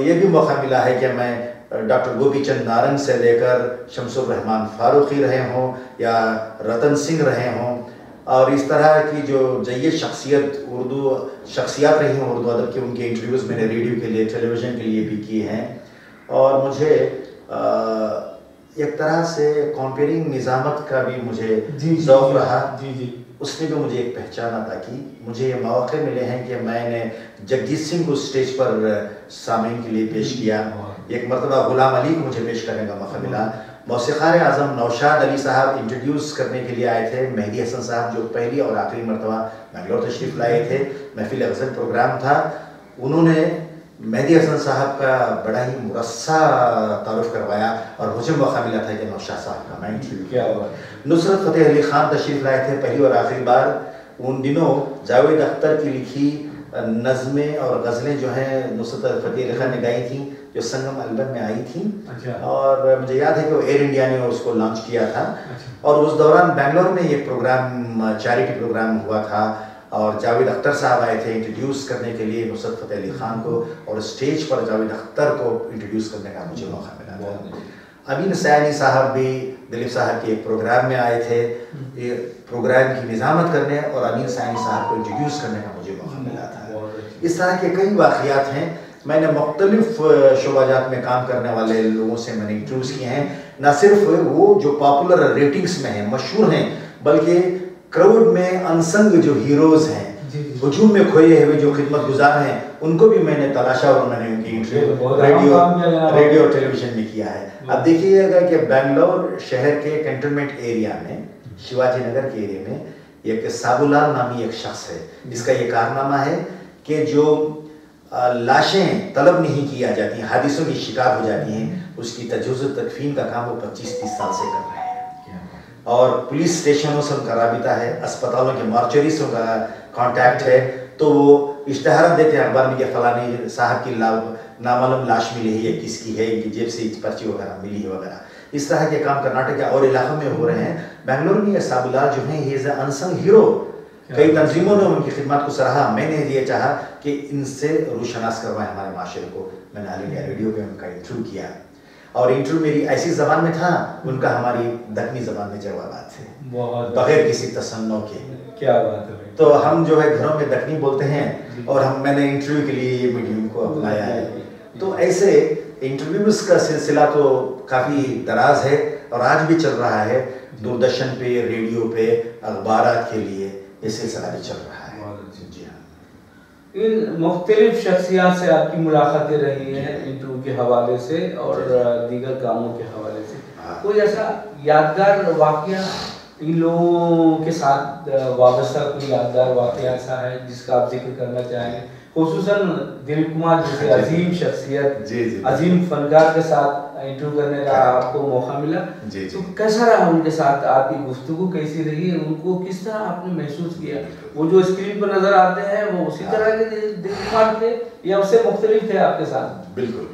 ये भी मौका मिला है कि मैं डॉक्टर गोपीचंद नारंग से लेकर शमसुर रहमान फारूकी रहे हों या रतन सिंह रहे हों, और इस तरह की जो जय्यद शख्सियत उर्दू शख्सियात रही हैं उर्दू अदब के, उनके इंटरव्यूज़ मैंने रेडियो के लिए, टेलीविज़न के लिए भी किए हैं। और मुझे एक तरह से कॉम्पेयरिंग निज़ामत का भी मुझे शौक़ रहा। उसने भी मुझे एक पहचान अता की। मुझे ये मौके मिले हैं कि मैंने जगजीत सिंह को स्टेज पर सामीन के लिए पेश किया। एक मरतबा गुलाम अली को मुझे पेश करने का मौका मिला। मौसीक़ार आज़म नौशाद अली साहब इंट्रोड्यूस करने के लिए आए थे। मेहदी हसन साहब जो पहली और आखिरी मरतबा बेंगलोर तशरीफ़ लाए थे, महफ़िल ग़ज़ल प्रोग्राम था, उन्होंने मेहदी हसन साहब का बड़ा ही मुरस्सा तारुफ करवाया और मुझे मौका मिला था कि नौशाद साहब का मैं इंटरव्यू किया। नुसरत फ़तेह अली ख़ान तशरीफ़ लाए थे पहली और आखिरी बार। उन दिनों जावेद अख्तर की लिखी नज़में और गज़लें जो हैं नुसरत फ़तेह अली खान ने गाई थी, जो संगम एल्बम में आई थी। अच्छा। और मुझे याद है कि वो एयर इंडिया ने उसको लॉन्च किया था। अच्छा। और उस दौरान बेंगलोर में ये प्रोग्राम चैरिटी प्रोग्राम हुआ था और जावेद अख्तर साहब आए थे इंट्रोड्यूस करने के लिए नुसरत फ़तेह अली खान को, और स्टेज पर जावेद अख्तर को इंट्रोड्यूस करने का मुझे मौका मिला था। अमीन सयानी साहब भी दिलीप साहब के एक प्रोग्राम में आए थे, ये प्रोग्राम की निज़ामत करने, और अमीन सयानी साहब को इंट्रोड्यूस करने का मुझे मौका मिला था। इस तरह के कई वाक़यात हैं। मैंने मुख्तलिफ शोबाजात में काम करने वाले लोगों से मैंने इंटरव्यूज़ किए हैं, न सिर्फ वो जो पॉपुलर रेटिंग्स में हैं, मशहूर हैं, बल्कि क्राउड में अनसंग जो हीरोज़ हैं, हुजूम में खोए हुए जो खिदमत गुजार हैं, उनको भी मैंने तलाशा और मैंने उनकी इंटरव्यू रेडियो और टेलीविजन में किया है। अब देखिएगा कि बेंगलोर शहर के कैंटोनमेंट एरिया में, शिवाजी नगर के एरिया में, एक साबुलाल नामी एक शख्स है, जिसका ये कारनामा है कि जो लाशें तलब नहीं किया जाती, हादिसों की शिकार हो जाती हैं, उसकी तजव्वुज़ तकफीन का काम वो 25-30 साल से कर रहे हैं। और पुलिस स्टेशनों से उनका राबिता है, अस्पतालों के मार्चरी से उनका कांटेक्ट है, तो वो इश्तहार देते हैं अखबार में कि फलानी साहब की नामालूम लाश मिली है, या किसकी है, इनकी जेब से पर्ची वगैरह मिली है वगैरह। इस तरह के काम कर्नाटक और इलाकों में हो रहे हैं। बेंगलुरु में ये साबुलाल जो हैं, ही इज़ अनसंग हीरो। कई तंजीमों ने उनकी खिदमत को सराहा। मैंने ये चाहा कि इनसे रूशनास करवाएं हमारे माशरे को। मैंने ऑल इंडिया रेडियो में उनका इंटरव्यू किया, और इंटरव्यू मेरी ऐसी ज़बान में था, उनका हमारी दक्कनी ज़बान में जवाबात थे, बगैर किसी तसन्नो के। क्या बात है। तो हम जो है घरों में दक्कनी बोलते हैं, और मैंने इंटरव्यू के लिए ये मीडियम को अपनाया है। तो ऐसे इंटरव्यूज़ का सिलसिला तो काफ़ी दराज है, और आज भी चल रहा है। दूरदर्शन पे, रेडियो पे, अखबारात के लिए ये सिलसिला भी चल रहा है। जी हाँ। इन मुख्तलिफ शख्सियात से आपकी मुलाकातें रही हैं इंटरव्यू के हवाले से और दीगर कामों के हवाले से, कोई ऐसा यादगार वाक़या इन लोगों के साथ वाबस्ता, कोई यादगार वाक़या ऐसा है जिसका आप जिक्र करना चाहेंगे? खुसूसन दिलीप कुमार जैसे अजीम शख्सियत, अजीम फनकार के साथ इंटरव्यू करने का आपको मौका मिला, तो कैसा रहा उनके साथ? आपकी गुफ्तगू कैसी रही? उनको किस तरह आपने महसूस किया? वो जो स्क्रीन पर नजर आते हैं वो उसी तरह के दिलीप कुमार थे या उससे मुख्तलिफ थे आपके साथ? बिल्कुल,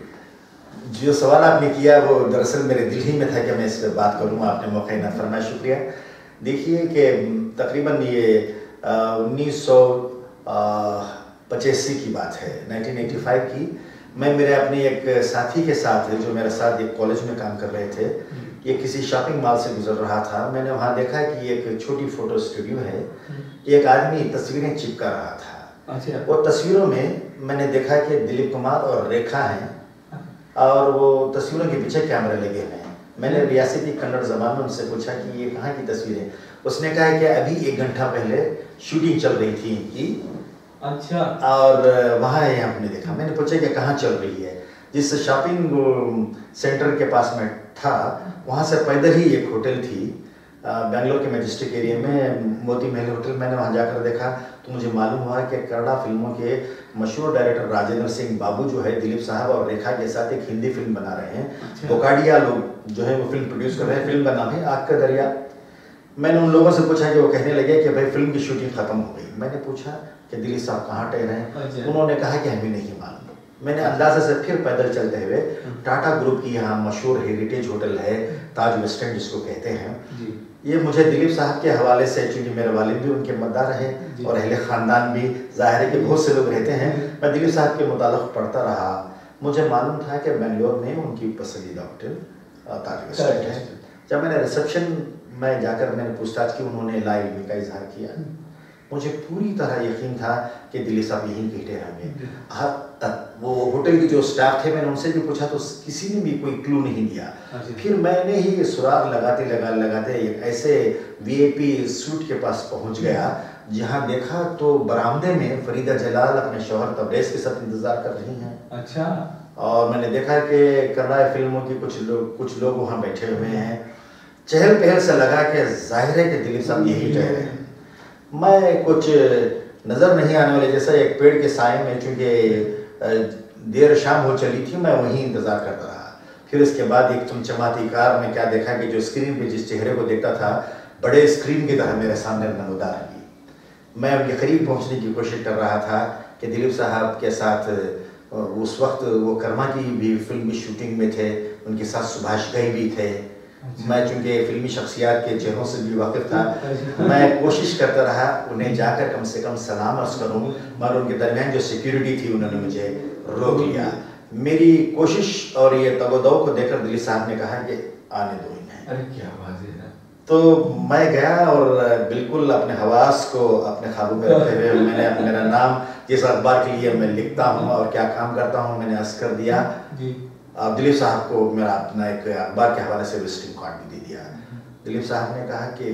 जो सवाल आपने किया वो दरअसल मेरे दिल ही में था कि मैं इस पर बात करूँ। आपने मौका इनाम फरमाया, शुक्रिया। देखिए कि तकरीबन ये 1985 की बात है, 1985 की। मैं मेरे अपने एक साथी के साथ, जो मेरे साथ एक कॉलेज में काम कर रहे थे, ये किसी शॉपिंग मॉल से गुजर रहा था। मैंने वहाँ देखा कि एक छोटी फोटो स्टूडियो है, एक आदमी तस्वीरें चिपका रहा था। अच्छा। वो तस्वीरों में मैंने देखा कि दिलीप कुमार और रेखा हैं, और वो तस्वीरों के पीछे कैमरे लगे हुए हैं। मैंने रियासती कन्नड़ ज़बान में उनसे पूछा कि ये कहाँ की तस्वीरें? उसने कहा कि अभी 1 घंटा पहले शूटिंग चल रही थी इनकी। अच्छा। और वहाँ है हमने देखा। मैंने पूछा कि कहाँ चल रही है? जिस शॉपिंग सेंटर के पास में था, वहाँ से पैदल ही एक होटल थी बेंगलोर के मैजेस्टिक एरिया में, मोती महल होटल। मैंने वहाँ जाकर देखा तो मुझे मालूम हुआ कि कन्नड़ा फिल्मों के मशहूर डायरेक्टर राजेंद्र सिंह बाबू जो है, दिलीप साहब और रेखा के साथ एक हिंदी फिल्म बना रहे हैं। अच्छा। बोकाडिया लोग जो है वो फिल्म प्रोड्यूस कर रहे हैं। फिल्म का नाम है आग का दरिया। मैंने उन लोगों से पूछा कि वो कहने लगे कि भाई फिल्म की शूटिंग ख़त्म हो गई। मैंने पूछा कि दिलीप साहब कहाँ ठहरे हैं? उन्होंने कहा कि हमें नहीं मालूम। मैंने अंदाज़े से फिर पैदल चलते हुए टाटा ग्रुप की यहाँ मशहूर हेरिटेज होटल है, ताज वेस्ट एंड जिसको कहते हैं, ये मुझे दिलीप साहब के हवाले से, चूँकि मेरे वालिद भी उनके मद्दार रहे और अहले ख़ानदान भी, ज़ाहिर है कि बहुत से लोग रहते हैं, मैं दिलीप साहब के मुताल्लिक़ पढ़ता रहा। मुझे मालूम था कि बेंगलोर में उनकी पसंदीदा होटल ताज वेस्ट एंड है। जब मैंने रिसेप्शन में जाकर मैंने पूछताछ की, उन्होंने ला इल्मी का इजहार किया। मुझे पूरी तरह यकीन था कि दिलीप साहब यहीं कहीं रहेंगे। वो होटल की जो स्टाफ थे, मैंने उनसे भी पूछा तो किसी ने भी कोई क्लू नहीं दिया। फिर मैंने ही सुराग लगाते एक ऐसे वीआईपी सूट के पास पहुंच गया, जहां देखा तो बरामदे में फरीदा जलाल अपने शौहर तबरेज़ के साथ इंतजार कर रही हैं। अच्छा। और मैंने देखा कि कन्नड़ा फिल्मों के कुछ लोग वहाँ बैठे हुए हैं। चहल पहल से लगा कि जाहिर है कि दिलीप साहब यही ठहरे हैं। मैं कुछ नज़र नहीं आने वाले जैसा एक पेड़ के साए में, चूँकि देर शाम हो चली थी, मैं वहीं इंतज़ार करता रहा। फिर इसके बाद एक चमचमाती कार में क्या देखा कि जो स्क्रीन पे जिस चेहरे को देखता था, बड़े स्क्रीन की तरह मेरे सामने नमूदार हुई। मैं उनके करीब पहुँचने की कोशिश कर रहा था कि दिलीप साहब के साथ उस वक्त वो कर्मा की भी फिल्म की शूटिंग में थे, उनके साथ सुभाष घई भी थे। मैं चूँकि फिल्मी शख्सियात के चेहरों से भी वाकिफ था, मैं कोशिश करता रहा उन्हें जाकर कम से कम सलाम अर्ज करूँ, मगर उनके दरमियान जो सिक्योरिटी थी उन्होंने मुझे रोक लिया। मेरी कोशिश और ये तगोदो को देखकर दिलीप साहब ने कहा कि आने दो इन्हें। अरे क्या बात है। तो मैं गया और बिल्कुल अपने हवास को अपने काबू में रखते हुए मैंने मेरा नाम जिस अखबार के लिए मैं लिखता हूँ और क्या काम करता हूँ मैंने अर्ज कर दिया। दिलीप साहब को मेरा अपना एक अखबार के हवाले से विजिटिंग कार्ड भी दे दिया। दिलीप साहब ने कहा कि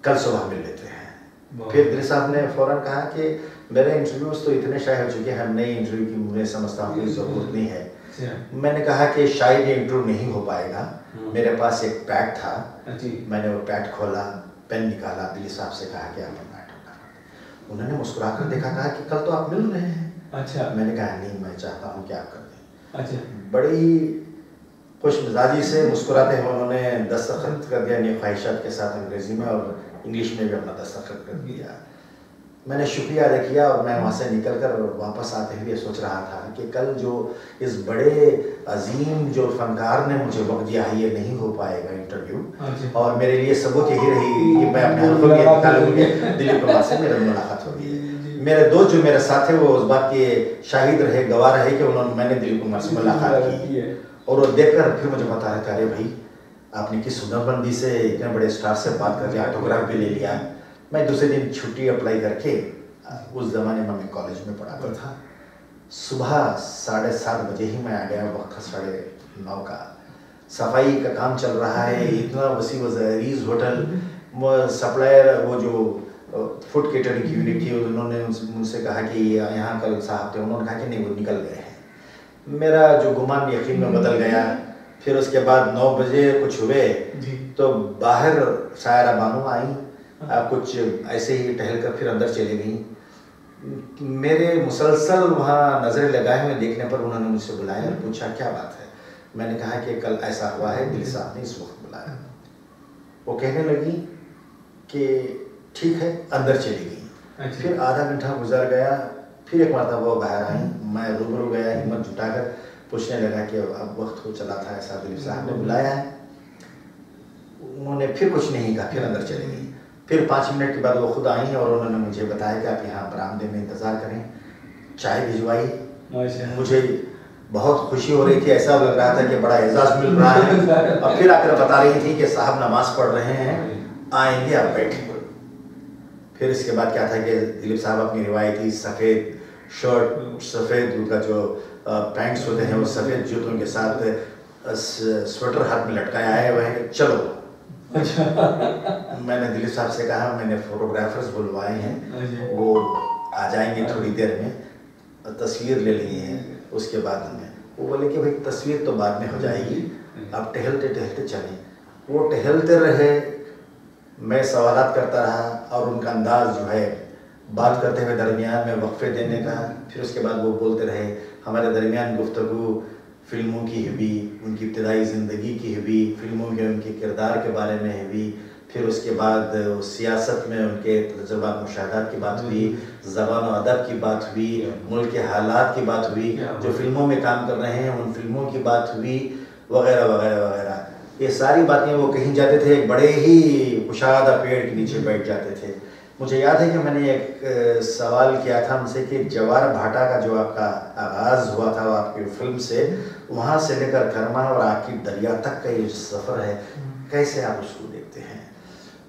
कल सुबह मिल लेते हैं। फिर दिलीप साहब ने फौरन कहा कि मेरे इंटरव्यूज तो इतने शाये हो चुके हैं, नई इंटरव्यू की मुझे समझता हूँ कोई ज़रूरत नहीं है। मैंने कहा कि शायद ये इंटरव्यू नहीं हो पाएगा। मेरे पास एक पैड था, मैंने वो पैड खोला, पेन निकाला, दिलीप साहब से कहा कि आप मैटर। उन्होंने मुस्कुरा कर देखा, कहा कि कल तो आप मिल रहे हैं। अच्छा। मैंने कहा नहीं, मैं चाहता हूँ कि आप कर दें। अच्छा। बड़ी खुश मिजाजी से मुस्कुराते हुए उन्होंने दस्तखत कर दिया अपनी ख्वाहिशात के साथ, अंग्रेजी में और इंग्लिश में भी अपना दस्तखत कर दिया। मैंने शुक्रिया अदा किया और मैं वहाँ से निकलकर वापस आते हुए सोच रहा था कि कल जो इस बड़े अजीम जो फनकार ने मुझे वक्त दिया है ये नहीं हो पाएगा इंटरव्यू, और मेरे लिए सबूत यही रही कि मैं अपने दिलीप कुमार से मेरी मुलाकात हो गई। मेरे दोस्त जो मेरे साथ थे वो उस बात के शाहिद रहे, गवाह रहे कि मैंने दिलीप कुमार से मुलाकात की, और वो देखकर फिर मुझे बता रहे थे, अरे भाई आपने किस हुनरमंदी से इतने बड़े स्टार से बात कर लिया, ऑटोग्राफ भी ले लिया। मैं दूसरे दिन छुट्टी अप्लाई करके, उस ज़माने में मैं कॉलेज में पढ़ाता था, सुबह 7:30 बजे ही मैं आ गया, वक्त 9:30 का। सफाई का काम चल रहा है, इतना वसी वज़ीज़ होटल, सप्लायर वो जो फूड केटरिंग की यूनिट थी उन्होंने मुझसे कहा कि यहाँ कल साहब थे, उन्होंने कहा कि नहीं वो निकल गए हैं। मेरा जो गुमान यकीन में बदल गया। फिर उसके बाद 9 बजे कुछ हुए तो बाहर शायरा बानो आई, कुछ ऐसे ही टहल कर फिर अंदर चली गई। मेरे मुसलसल वहाँ नज़रें लगाए हुए देखने पर उन्होंने मुझसे बुलाया और पूछा क्या बात है। मैंने कहा कि कल ऐसा हुआ है, दिलीप साहब ने इस वक्त बुलाया। वो कहने लगी कि ठीक है, अंदर चली गई। फिर आधा घंटा गुजर गया, फिर एक मरतबा वो बाहर आई, मैं रूबरू गया, हिम्मत जुटाकर पूछने लगा कि अब वक्त हो चला था, ऐसा दिलीप साहब ने बुलाया है। उन्होंने फिर कुछ नहीं कहा, फिर अंदर चली गई। फिर 5 मिनट के बाद वो खुद आई और उन्होंने मुझे बताया कि आप यहाँ बरामदे में इंतज़ार करें। चाय भिजवाई, मुझे बहुत खुशी हो रही थी, ऐसा लग रहा था कि बड़ा एजाज़ मिल रहा है। और फिर आकर बता रही थी कि साहब नमाज पढ़ रहे हैं, आएंगे आप बैठे। फिर इसके बाद क्या था कि दिलीप साहब अपनी रिवायती सफ़ेद शर्ट, सफ़ेद उनका जो पैंट्स होते हैं, वो सफ़ेद जूतों के साथ स्वेटर हाथ में लटकाया है, वह चलो। अच्छा। मैंने दिलीप साहब से कहा मैंने फोटोग्राफर्स बुलवाए हैं, वो आ जाएंगे थोड़ी देर में, तस्वीर ले ली है, उसके बाद में वो बोले कि भाई तस्वीर तो बाद में हो जाएगी, अब टहलते टहलते चलें। वो टहलते रहे, मैं सवालात करता रहा और उनका अंदाज जो है बात करते हुए दरमियान में वक्फे देने का। फिर उसके बाद वो बोलते रहे, हमारे दरमियान गुफ्तगू फिल्मों की हुई, उनकी इब्तदाई ज़िंदगी की हुई, फिल्मों के उनके किरदार के बारे में हुई। फिर उसके बाद सियासत में उनके तजुर्बात मुशाहदात की बात हुई, ज़बान और अदब की बात हुई, मुल्क के हालात की बात हुई, जो फिल्मों में काम कर रहे हैं उन फिल्मों की बात हुई, वगैरह वगैरह वगैरह। ये सारी बातें वो कहीं जाते थे, बड़े ही कुशादा पेड़ के नीचे बैठ जाते थे। मुझे याद है कि मैंने एक सवाल किया था उनसे कि जवार भाटा का जो आपका आगाज़ हुआ था वो आपकी फिल्म से, वहाँ से लेकर कर्मा और आकिब दरिया तक का ये सफ़र है, कैसे आप उसको देखते हैं।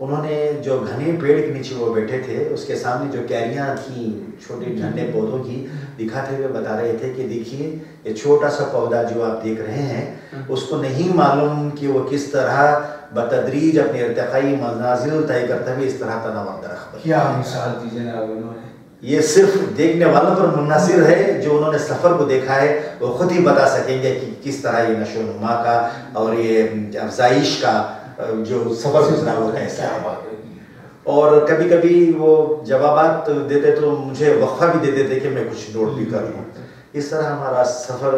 उन्होंने जो घने पेड़ के नीचे वो बैठे थे, उसके सामने जो क्यारियाँ थी छोटे घने पौधों की, दिखाते हुए बता रहे थे कि देखिए ये छोटा सा पौधा जो आप देख रहे हैं, उसको नहीं मालूम कि वो किस तरह बतदरीज अपने इर्तिकाई मनाजिल तय करते हुए इस तरह तनावर दरख्त। क्या मिसाल दी जनाब उन्होंने। ये सिर्फ देखने वालों पर मुनहसर है, जो उन्होंने सफ़र को देखा है वो खुद ही बता सकेंगे कि किस तरह ये नशोनुमा का और ये अफजाइश का जो सफ़र गुजरा वो कैसा है। और कभी कभी वो जवाबात देते तो मुझे वक्फा भी देते थे कि मैं कुछ नोट भी कर लूँ। इस तरह हमारा सफ़र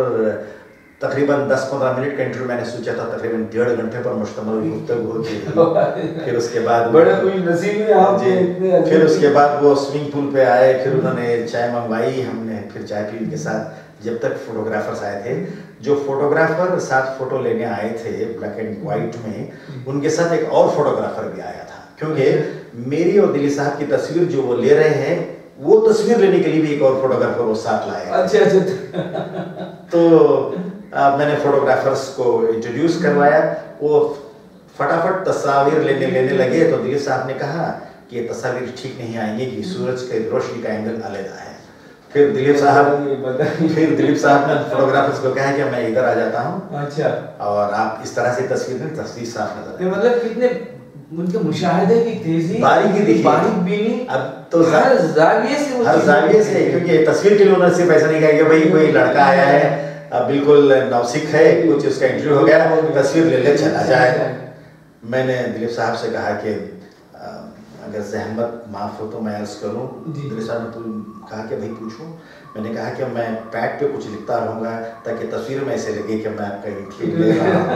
तकरीबन 10-15 मिनट का इंटरव्यू मैंने सोचा था, तकरीबन 1.5 घंटे पर मुश्तमिल गुफ्तगू होती थी। फिर उसके बाद बड़े खुश नसीब हैं आप इतने। फिर उसके बाद वो स्विमिंग पूल पे आए, फिर उन्होंने चाय मंगवाई, हमने फिर चाय पी के साथ जब तक फोटोग्राफर्स आए थे। जो फोटोग्राफर साथ फोटो लेने आए थे ब्लैक एंड वाइट में, उनके साथ एक और फोटोग्राफर भी आया था, क्योंकि मेरी और दिलीप साहब की तस्वीर जो वो ले रहे हैं, वो तस्वीर लेने के लिए भी एक और फोटोग्राफर वो साथ लाए। अच्छा। तो मैंने फोटोग्राफर्स को इंट्रोड्यूस करवाया, वो फटाफट तस्वीर लेने लगे। तो दिलीप साहब ने कहा कि ये तस्वीर ठीक नहीं आएंगे कि सूरज के रोशनी का एंगल अलग है। फिर दिलीप साहब ने फोटोग्राफर्स को कहा कि मैं इधर आ जाता हूँ, अच्छा, और आप इस तरह से तस्वीर साफ नजर। मतलब कितने उनके मुशाहिदे की तेजी, बारीकी दिखी, बारीक बीनी। अब तो हर जाविये से, क्योंकि तस्वीर के लिए उन्होंने सिर्फ ऐसा नहीं कहा कि भाई कोई लड़का आया है बिल्कुल नौसिख है, कुछ उसका इंटरव्यू हो गया, तस्वीर ले चला जाए। मैंने दिलीप साहब से कहा कि अगर जहमत माफ़ हो तो मैं अर्ज़ करूँ। दिलीप साहब ने कहा कि भाई पूछो। मैंने कहा कि मैं पैड पे कुछ लिखता रहूँगा ताकि तस्वीर में ऐसे लगे कि मैं आपका इंटरव्यू ले रहा हूँ।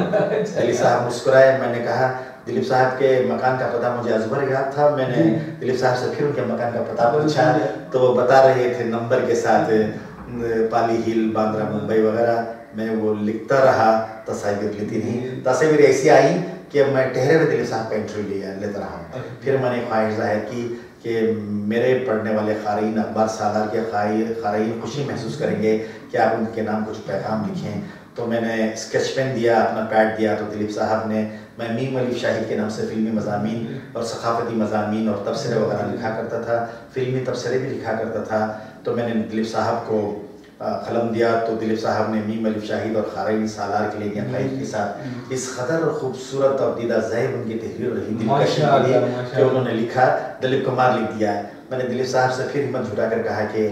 दिलीप साहब मुस्कुराए। मैंने कहा दिलीप साहब के मकान का पता मुझे अजबर याद था। मैंने दिलीप साहब से फिर उनके मकान का पता पूछा, तो वो बता रहे थे नंबर के साथ, पाली हिल, बांद्रा, मुंबई वगैरह। मैं वो लिखता रहा, तस्वीर लेती नहीं। तस्वीर ऐसी आई कि मैं ठहरे हुए दिलीप साहब का इंटरव्यू लेता रहा। फिर मैंने ख्वाहिश जाहिर की कि मेरे पढ़ने वाले क़ारीन, अखबार सालार के क़ारीन खुशी महसूस करेंगे कि आप उनके नाम कुछ पैगाम लिखें। तो मैंने स्केच पेन दिया, अपना पैड दिया। तो दिलीप साहब ने, मैं मीम अली शाहिद के नाम से फ़िल्मी मज़ामीन और सक़ाफ़ती मज़ामीन और तबसरे वगैरह लिखा करता था, फ़िल्मी तबसरे भी लिखा करता था। तो मैंने दिलीप साहब को कलम दिया, तो दिलीप साहब ने मीम अली शाहिद और क़ारीन सालार के लिए के साथ इस कदर खूबसूरत और दीदा ज़ैब उनकी तहरीर रही दिलकश कि उन्होंने लिखा, दिलीप कुमार लिख दिया। मैंने दिलीप साहब से फिर हिम्मत जुटा कर कहा कि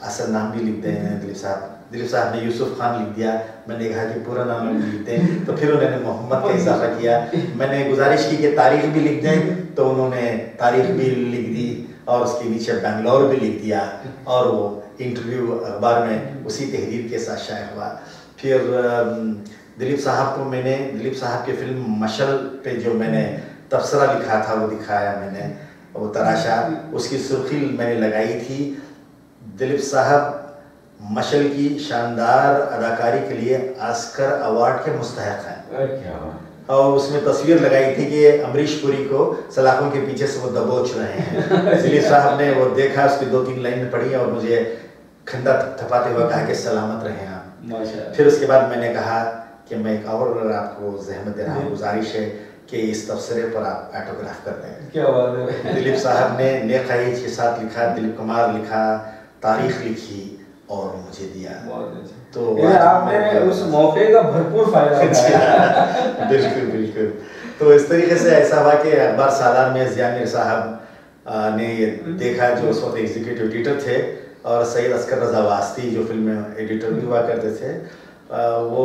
असल नाम भी लिख दें दिलीप साहब। दिलीप साहब ने यूसुफ खान लिख दिया। मैंने कहा कि पूरा नाम लिख दें, तो फिर उन्होंने मोहम्मद का इजाफा किया। मैंने गुजारिश की कि तारीख भी लिख दें, तो उन्होंने तारीख भी लिख दी और उसके नीचे बेंगलोर भी लिख दिया, और वो इंटरव्यू अखबार में उसी तहरीर के साथ शाया हुआ। फिर दिलीप साहब को मैंने, दिलीप साहब की फिल्म मशल पे जो मैंने तबसरा लिखा था वो दिखाया, मैंने वो तराशा, उसकी सुर्खी मैंने लगाई थी, दिलीप साहब मशल की शानदार अदाकारी के लिए ऑस्कर अवार्ड के मुस्तहक हैं। और उसमें तस्वीर लगाई थी कि अमरीश पुरी को सलाखों के पीछे से वो दबोच रहे हैं। दिलीप साहब ने वो देखा, उसकी 2-3 लाइन पढ़ी और मुझे खंदा थपथपाते हुए कहा कि सलामत रहे आप। फिर उसके बाद मैंने कहा कि मैं एक और आपको ज़हमत दे रहा हूँ, गुजारिश है कि इस तबसरे पर आप ऑटोग्राफ कर दें। क्या बात है। दिलीप साहब ने नेकाइज के साथ लिखा, दिलीप कुमार लिखा, तारीख लिखी और मुझे दिया। तो आपने उस मौके का भरपूर फायदा उठाया। बिल्कुल बिल्कुल। तो इस तरीके से ऐसा हुआ कि अखबार सालार में ज़िया मीर साहब ने ये देखा, जो उस वक्त एग्जीक्यूटिव एडिटर थे, और सैयद अस्कर रज़ा वास्ती जो फिल्म एडिटर भी हुआ करते थे, वो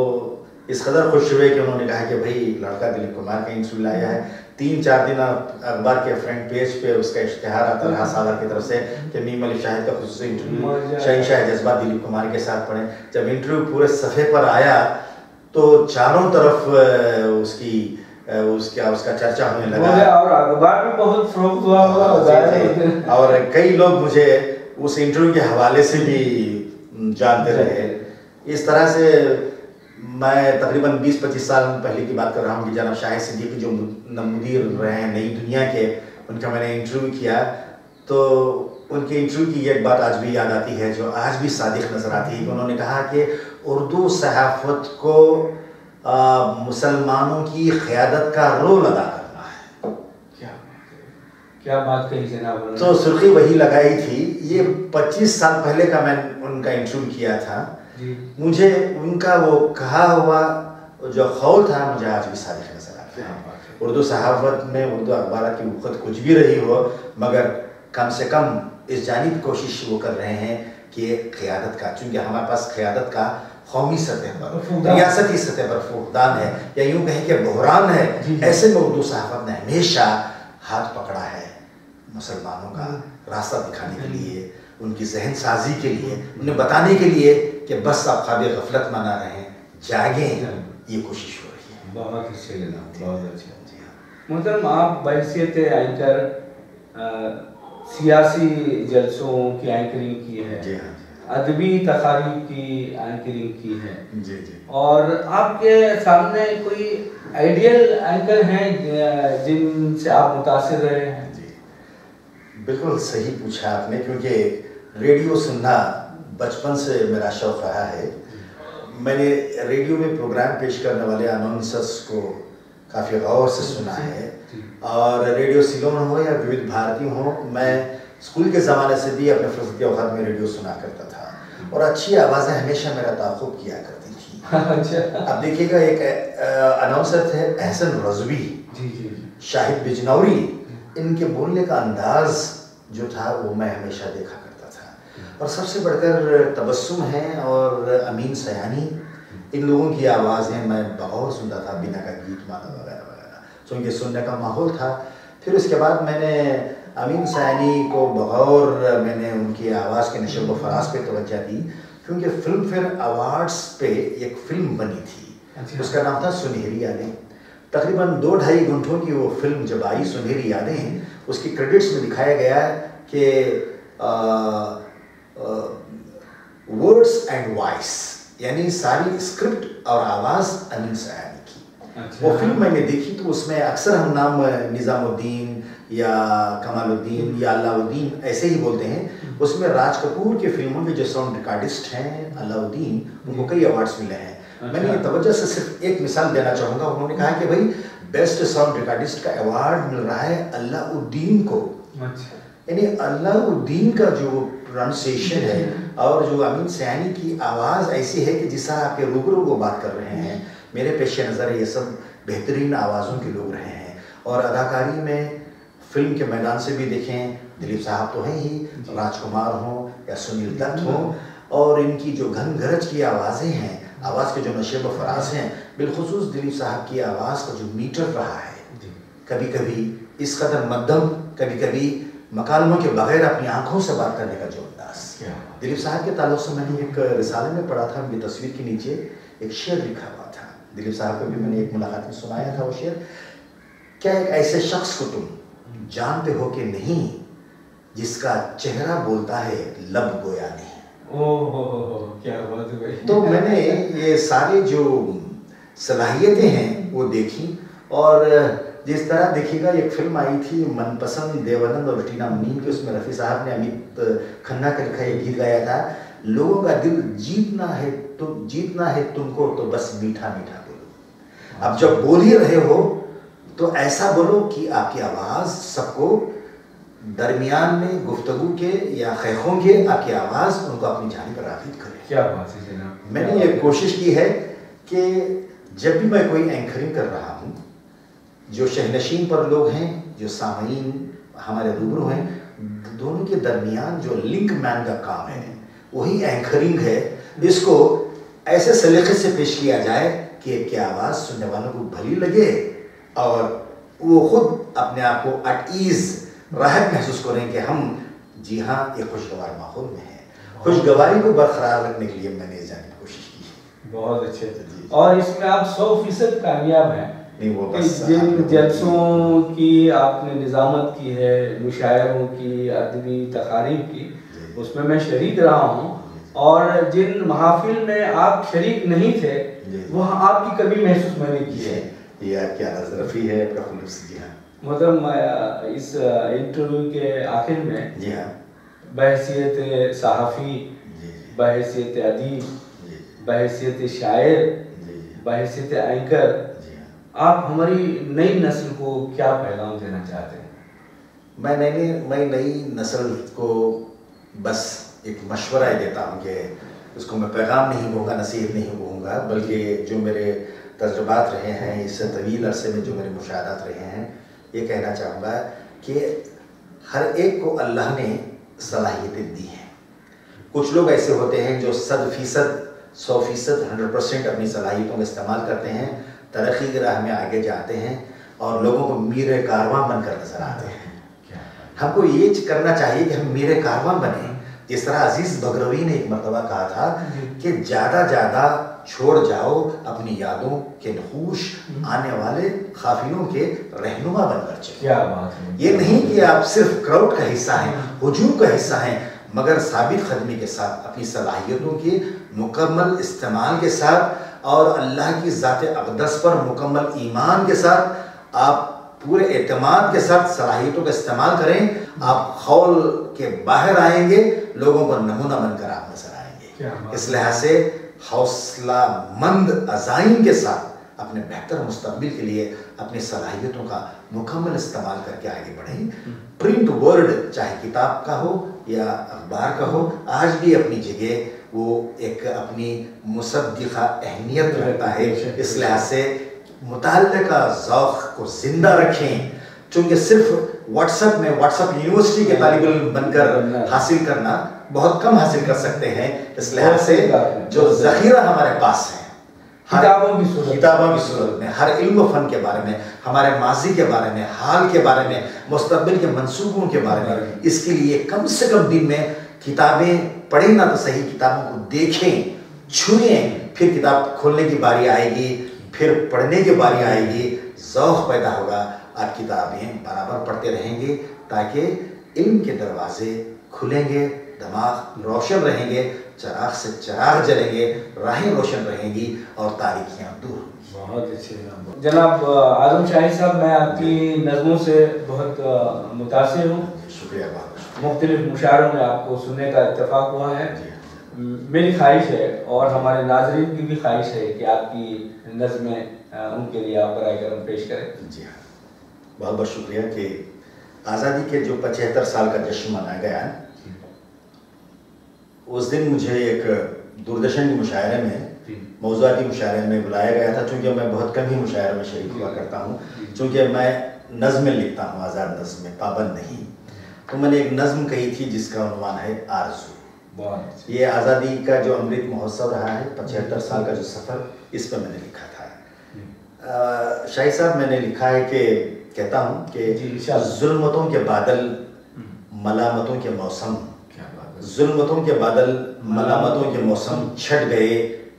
इस कदर खुश हुए कि उन्होंने कहा कि भाई लड़का दिलीप कुमार का इंटरव्यू लाया है। 3-4 दिन अखबार के फ्रंट पेज पे उसका इश्तिहार आता रहा सालार की तरफ से कि मीम अली शाहिद का खुसूसी इंटरव्यू, शहंशाह जज्बात दिलीप कुमार के साथ पढ़े। जब इंटरव्यू पूरे सफ़े पर आया तो चारों तरफ उसका चर्चा होने लगा, और अखबार भी बहुत फरोख्त हुआ, और कई लोग मुझे उस इंटरव्यू के हवाले से भी जानते रहे। इस तरह से मैं तकरीबन 20-25 साल पहले की बात कर रहा हूँ कि जनाब शाहिद सिद्दीकी जो मुदीर रहे हैं नई दुनिया के, उनका मैंने इंटरव्यू किया। तो उनके इंटरव्यू की एक बात आज भी याद आती है, जो आज भी सादिक नज़र आती है, कि उन्होंने कहा कि उर्दू सहाफ़त को मुसलमानों की क़यादत का रोल अदा करना है। क्या बात कही जनाब। तो सुर्खी वही लगाई थी। ये 25 साल पहले का मैं उनका इंटरव्यू किया था। मुझे उनका वो कहा हुआ जो खौल था, मुझे आज भी सादिक नजर आता है। उर्दू सहाफ़त में, उर्दू अखबार की वक़्त कुछ भी रही हो, मगर कम से कम इस जानिब कोशिश वो कर रहे हैं कि क़यादत का, चूँकि हमारे पास क़यादत का कौमी सतह पर, रियासती सतह पर फुकदान है, या यूँ कहें कि बहरान है। ऐसे में उर्दू सहाफ़त ने हमेशा हाथ पकड़ा है मुसलमानों का रास्ता दिखाने के लिए, उनकी जहन साजी के लिए, उन्हें बताने के लिए कि बस आप ख्वाब गफलत में ना रहें, जागें, ये कोशिश हो रही है। बहुत अच्छे जनाब, बहुत अच्छे। जी हाँ। मतलब आप बहैसियत एंकर सियासी जलसों की एंकरिंग की है, जी हाँ। अदबी तकारीब की एंकरिंग की है, जी जी। और आपके सामने कोई आइडियल एंकर हैं जिनसे आप मुतासिर रहे हैं? जी, बिल्कुल सही पूछा आपने, क्योंकि रेडियो सुनना बचपन से मेरा शौक़ रहा है। मैंने रेडियो में प्रोग्राम पेश करने वाले अनाउंसर्स को काफ़ी गौर से सुना है, और रेडियो सिलोन हो या विविध भारती हो, मैं स्कूल के ज़माने से भी अपने फुर्सती औक़ात में रेडियो सुना करता था, और अच्छी आवाज़ें हमेशा मेरा ताक़ुब किया करती थी। अच्छा। अब देखिएगा, एक अनाउंसर थे एहसन रज़वी, जी जी, शाहिद बिजनौरी, इनके बोलने का अंदाज़ जो था वो मैं हमेशा देखा करता था। और सबसे बढ़कर तबस्सुम है और अमीन सयानी, इन लोगों की आवाज़ें मैं बहुत सुनता था, बिना का गीत माला वगैरह वगैरह, तो इनके सुनने का माहौल था। फिर उसके बाद मैंने अमीन सयानी को बगौर मैंने उनकी आवाज़ के नशो व फराज पे तवज्जो दी, क्योंकि फिल्म फेयर अवार्ड्स पे एक फ़िल्म बनी थी, उसका नाम था सुनहरी यादें। तकरीबन 2-2.5 घंटों की वो फिल्म जब आई सुनहरी यादें, उसकी क्रेडिट्स में दिखाया गया कि वर्ड्स एंड वॉइस, यानी सारी स्क्रिप्ट और आवाज़ अमीन सयानी की। वो फिल्म मैंने देखी तो उसमें अक्सर हम नाम निज़ामुद्दीन या कमालुद्दीन या अलाउद्दीन ऐसे ही बोलते हैं। उसमें राज कपूर के फिल्मों के जो साउंड रिकॉर्डिस्ट हैं अलाउद्दीन, उनको कई अवार्ड्स मिले हैं। मैंने ये तवज्जो से सिर्फ एक मिसाल देना चाहूँगा। उन्होंने कहा कि भाई बेस्ट साउंड रिकॉर्डिस्ट का अवार्ड मिल रहा है अलाउद्दीन को। यानी अलाउद्दीन का जो प्रोनाउंसिएशन है और जो अमीन सयानी की आवाज़ ऐसी है कि जिससे आपके रूबरू वो बात कर रहे हैं। मेरे पेश नज़र ये सब बेहतरीन आवाज़ों के लोग रहे हैं। और अदाकारी में फिल्म के मैदान से भी देखें, दिलीप साहब तो हैं ही, राजकुमार हों या सुनील दत्त हों, और इनकी जो घन गरज की आवाज़ें हैं, आवाज़ के जो नशे व फराज हैं, बिलखुसूस दिलीप साहब की आवाज़ का जो मीटर रहा है, कभी कभी इस कदर मध्यम, कभी कभी मकालमों के बगैर अपनी आंखों से बात करने का जो अंदाज़। दिलीप साहब के ताल्लुक़ से मैंने एक रिसाले में पढ़ा था, उनकी तस्वीर के नीचे एक शेर लिखा हुआ था। दिलीप साहब को भी मैंने एक मुलाकात में सुनाया था वो शेर, क्या एक ऐसे शख्स को तुम जानते हो कि नहीं जिसका चेहरा बोलता है लब गोया नहीं। ओह क्या बात है। तो मैंने ये सारे जो सलाहियतें हैं वो देखी। और जिस तरह देखिएगा, एक फिल्म आई थी मनपसंद देवानंद और टीना मुनीम की, उसमें रफ़ी साहब ने अमित खन्ना का लिखा एक गीत गाया था, लोगों का दिल जीतना है तुमको तो बस मीठा मीठा बोलो। अब जब बोल ही रहे हो तो ऐसा बोलो कि आपकी आवाज़ सबको दरमियान में गुफ्तगू के या खैखों के आपकी आवाज़ उनको अपनी जानिब पर राग़िब करे। क्या बात है जनाब। मैंने ये कोशिश की है कि जब भी मैं कोई एंकरिंग कर रहा हूँ, जो शहनशीन पर लोग हैं, जो सामीन हमारे रूबरू हैं, दोनों के दरमियान जो लिंक मैन का काम है वही एंकरिंग है। इसको ऐसे सलीक़े से पेश किया जाए कि क्या आवाज़ सुनने वालों को भली लगे और वो खुद अपने आप को एट ईज़ राहत महसूस करें कि हम जी हाँ एक खुशगवार माहौल में हैं। खुशगवारी को बरकरार रखने के लिए मैंने जाने की कोशिश की है। बहुत अच्छे। और इसमें आप 100% कामयाब हैं। नहीं, वो बस जिन जलसों की आपने निज़ामत की है, मुशायरों की, अदबी तकारीब की, उसमें मैं शरीक रहा हूँ, और जिन महफिल में आप शरीक नहीं थे वहाँ आपकी कभी महसूस मैंने की है। ये क्या नज़रफ़ी है आपका खुलूस। जी हाँ, मतलब इस इंटरव्यू के आखिर में जी हाँ, बहैसियत सहाफ़ी, बहैसियत अदीब, बहैसियत शायर, बहैसियत एंकर, आप हमारी नई नस्ल को क्या पैगाम देना चाहते हैं? मैं नई नस्ल को बस एक मशवरा देता हूँ कि उसको मैं पैगाम नहीं कहूँगा, नसीहत नहीं कहूँगा, बल्कि जो मेरे तजुर्बात रहे हैं इस तवील अरसे में, जो मेरे मुशाहदात रहे हैं, ये कहना चाहूँगा कि हर एक को अल्लाह ने सलाहियतें दी हैं। कुछ लोग ऐसे होते हैं जो 100%, 100%, 100% अपनी सलाहियतों का इस्तेमाल करते हैं, तरक्की की राह में आगे जाते हैं और लोगों को मीर कारवां बनकर नजर आते हैं। हमको ये करना चाहिए कि हम मीर कारवां बने, इस तरह अजीज बगरवी ने एक मरतबा कहा था कि ज़्यादा छोड़ जाओ अपनी यादों के नखूश, आने वाले काफिलों के रहनुमा बनकर चलो। क्या बात है। ये नहीं कि आप सिर्फ क्राउड का हिस्सा हैं, हुजूम का हिस्सा हैं, मगर साबित कदमी के साथ, अपनी सलाहियतों के मुकम्मल इस्तेमाल के साथ और अल्लाह की ज़ात अक़दस पर मुकम्मल ईमान के साथ आप पूरे एतमाद के साथ सलाहियतों का इस्तेमाल करें। आप खौल के बाहर आएंगे, लोगों को नमूना बनकर आप नजर आएंगे। इस लिहाज से हौसला मंद अज़ाइम के साथ अपने बेहतर मुस्तक़बिल के लिए अपनी सलाहियतों का मुकम्मल इस्तेमाल करके आगे बढ़ें। प्रिंट वर्ड चाहे किताब का हो या अखबार का हो, आज भी अपनी जगह वो एक अपनी मुसद्दिक़ा अहमियत रखता है। इस लिहाज से मुताल्ले का ज़ौक़ को ज़िंदा रखें, चूँकि सिर्फ व्हाट्सएप में व्हाट्सएप यूनिवर्सिटी के तालिब इल्म बनकर हासिल करना बहुत कम हासिल कर सकते हैं। इस लिहाज से जो ज़ख़ीरा हमारे पास है किताबों की सूरत में, हर इल्म फ़न के बारे में, हमारे माजी के बारे में, हाल के बारे में, मुस्तक़बिल के मंसूबों के बारे में, इसके लिए कम से कम दिन में किताबें पढ़ें ना तो सही, किताबों को देखें, छुएं, फिर किताब खोलने की बारी आएगी, फिर पढ़ने की बारी आएगी, ज़ौक़ पैदा होगा, आप किताबें बराबर पढ़ते रहेंगे ताकि इल्म के दरवाजे खुलेंगे, दिमाग रोशन रहेंगे, चराग से चराग जलेंगे, राहें रोशन रहेंगी और तारीकियाँ दूर होंगी। बहुत अच्छे जनाब आज़म शाहिद साहब, मैं आपकी नज़मों से बहुत मुतासिर हूँ। शुक्रिया। बहुत मुख्तलिफ मुशायरों में आपको सुनने का इत्तेफाक हुआ है। मेरी ख्वाहिश है और हमारे नाजरीन की भी ख्वाहिश है कि आपकी नज़में उनके लिए आप बराए करम पेश करें। जी हाँ, बहुत बहुत शुक्रिया कि आज़ादी के जो 75 साल का जश्न मनाया गया है, उस दिन मुझे एक दूरदर्शन के मुशायरे में, मौज़ूआती मुशायरे में बुलाया गया था। चूँकि मैं बहुत कम ही मुशायरे में शरीक हुआ करता हूँ, चूँकि मैं नज़में लिखता हूँ, आज़ाद नज़में, पाबंद नहीं। तो मैंने एक नज़म कही थी जिसका उन्वान है आरज़ू। ये आज़ादी का जो अमृत महोत्सव रहा है, 75 साल का जो सफ़र, इस पर मैंने लिखा था। शाहिद साहब, मैंने लिखा है कि कहता हूँ कि जुल्मतों के बादल मलामतों के मौसम, जुल्मतों के बादल मलामतों के मौसम छट गए,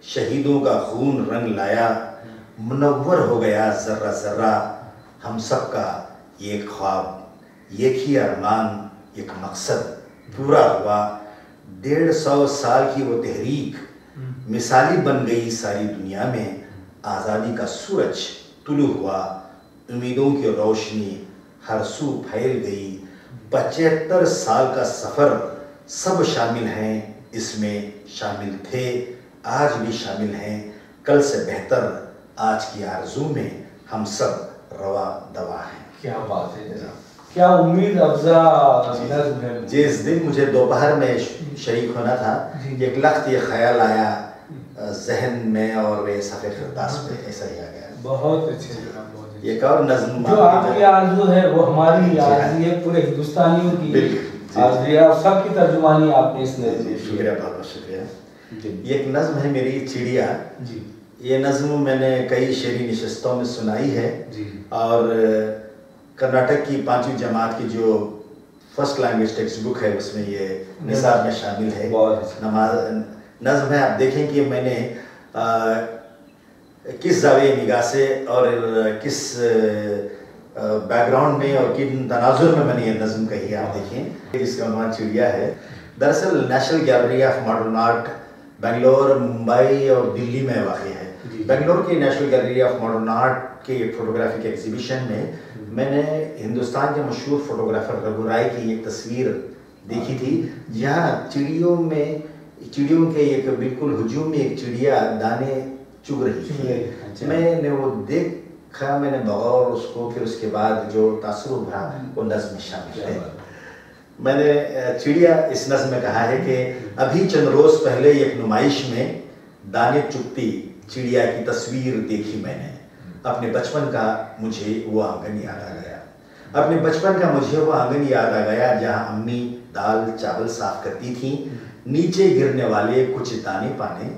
शहीदों का खून रंग लाया, मुनव्वर हो गया ज़र्रा ज़र्रा, हम सब का एक ख्वाब, एक ही अरमान, एक मकसद पूरा हुआ। 150 साल की वो तहरीक मिसाली बन गई सारी दुनिया में, आज़ादी का सूरज तुलू हुआ, उम्मीदों की रोशनी हर सू फैल गई। 75 साल का सफ़र, सब शामिल हैं इसमें, शामिल थे आज भी शामिल हैं, कल से बेहतर आज की आरज़ू में हम सब रवा दवा हैं। क्या बात है जनाब, क्या उम्मीद अफ़ज़ा नज़्म है। जिस दिन मुझे दोपहर में शरीक होना था, एक लख्त ये ख्याल आया जहन में और वे सफ़े ख़िरदास पे ऐसा ही आ गया। बहुत अच्छे जनाब, एक और नज़्म जो आपकी आरज़ू है वो हमारी आरज़ू है, पूरे हिंदुस्तानियों की आरज़ू है, और सबकी तर्जुमानी आपने इस नज़्म में। शुक्रिया, बहुत बहुत शुक्रिया। ये एक नज़्म है मेरी, चिड़िया जी। ये नज़्म मैंने कई शेरी नशिस्तों में सुनाई है जी। और कर्नाटक की 5वीं जमात की जो फर्स्ट लैंग्वेज टेक्स्ट बुक है उसमें ये निसाब में शामिल है। नज़्म है, आप देखें कि मैंने किस ज़ाविये निगाह से और किस बैकग्राउंड में और किन तनाजुर में मैंने ये नज़्म कही है, आप देखें। इसका नाम चिड़िया है। दरअसल national gallery of modern art Bangalore, Mumbai और दिल्ली में वाक़ है। बेंगलोर की national gallery of modern art के फोटोग्राफी के एग्जीबिशन में मैंने हिंदुस्तान के मशहूर फोटोग्राफर रघु राय की एक तस्वीर देखी थी, जहाँ चिड़ियों के एक बिल्कुल हुजूम में एक चिड़िया दाने चुग रही थी। मैंने वो देखा, मैंने बगौर उसको, फिर उसके बाद जो तासुर उभरा वो नज़्म में शामिल है। मैंने चिड़िया इस नज़्म में कहा है कि अभी चंद रोज़ पहले एक नुमाइश में दाने चुगती चिड़िया की तस्वीर देखी मैंने। अपने बचपन का मुझे वो आंगन याद आ गया, अपने बचपन का मुझे वो आंगन याद आ गया जहाँ अम्मी दाल चावल साफ करती थी, नीचे गिरने वाले कुछ दाने पाने,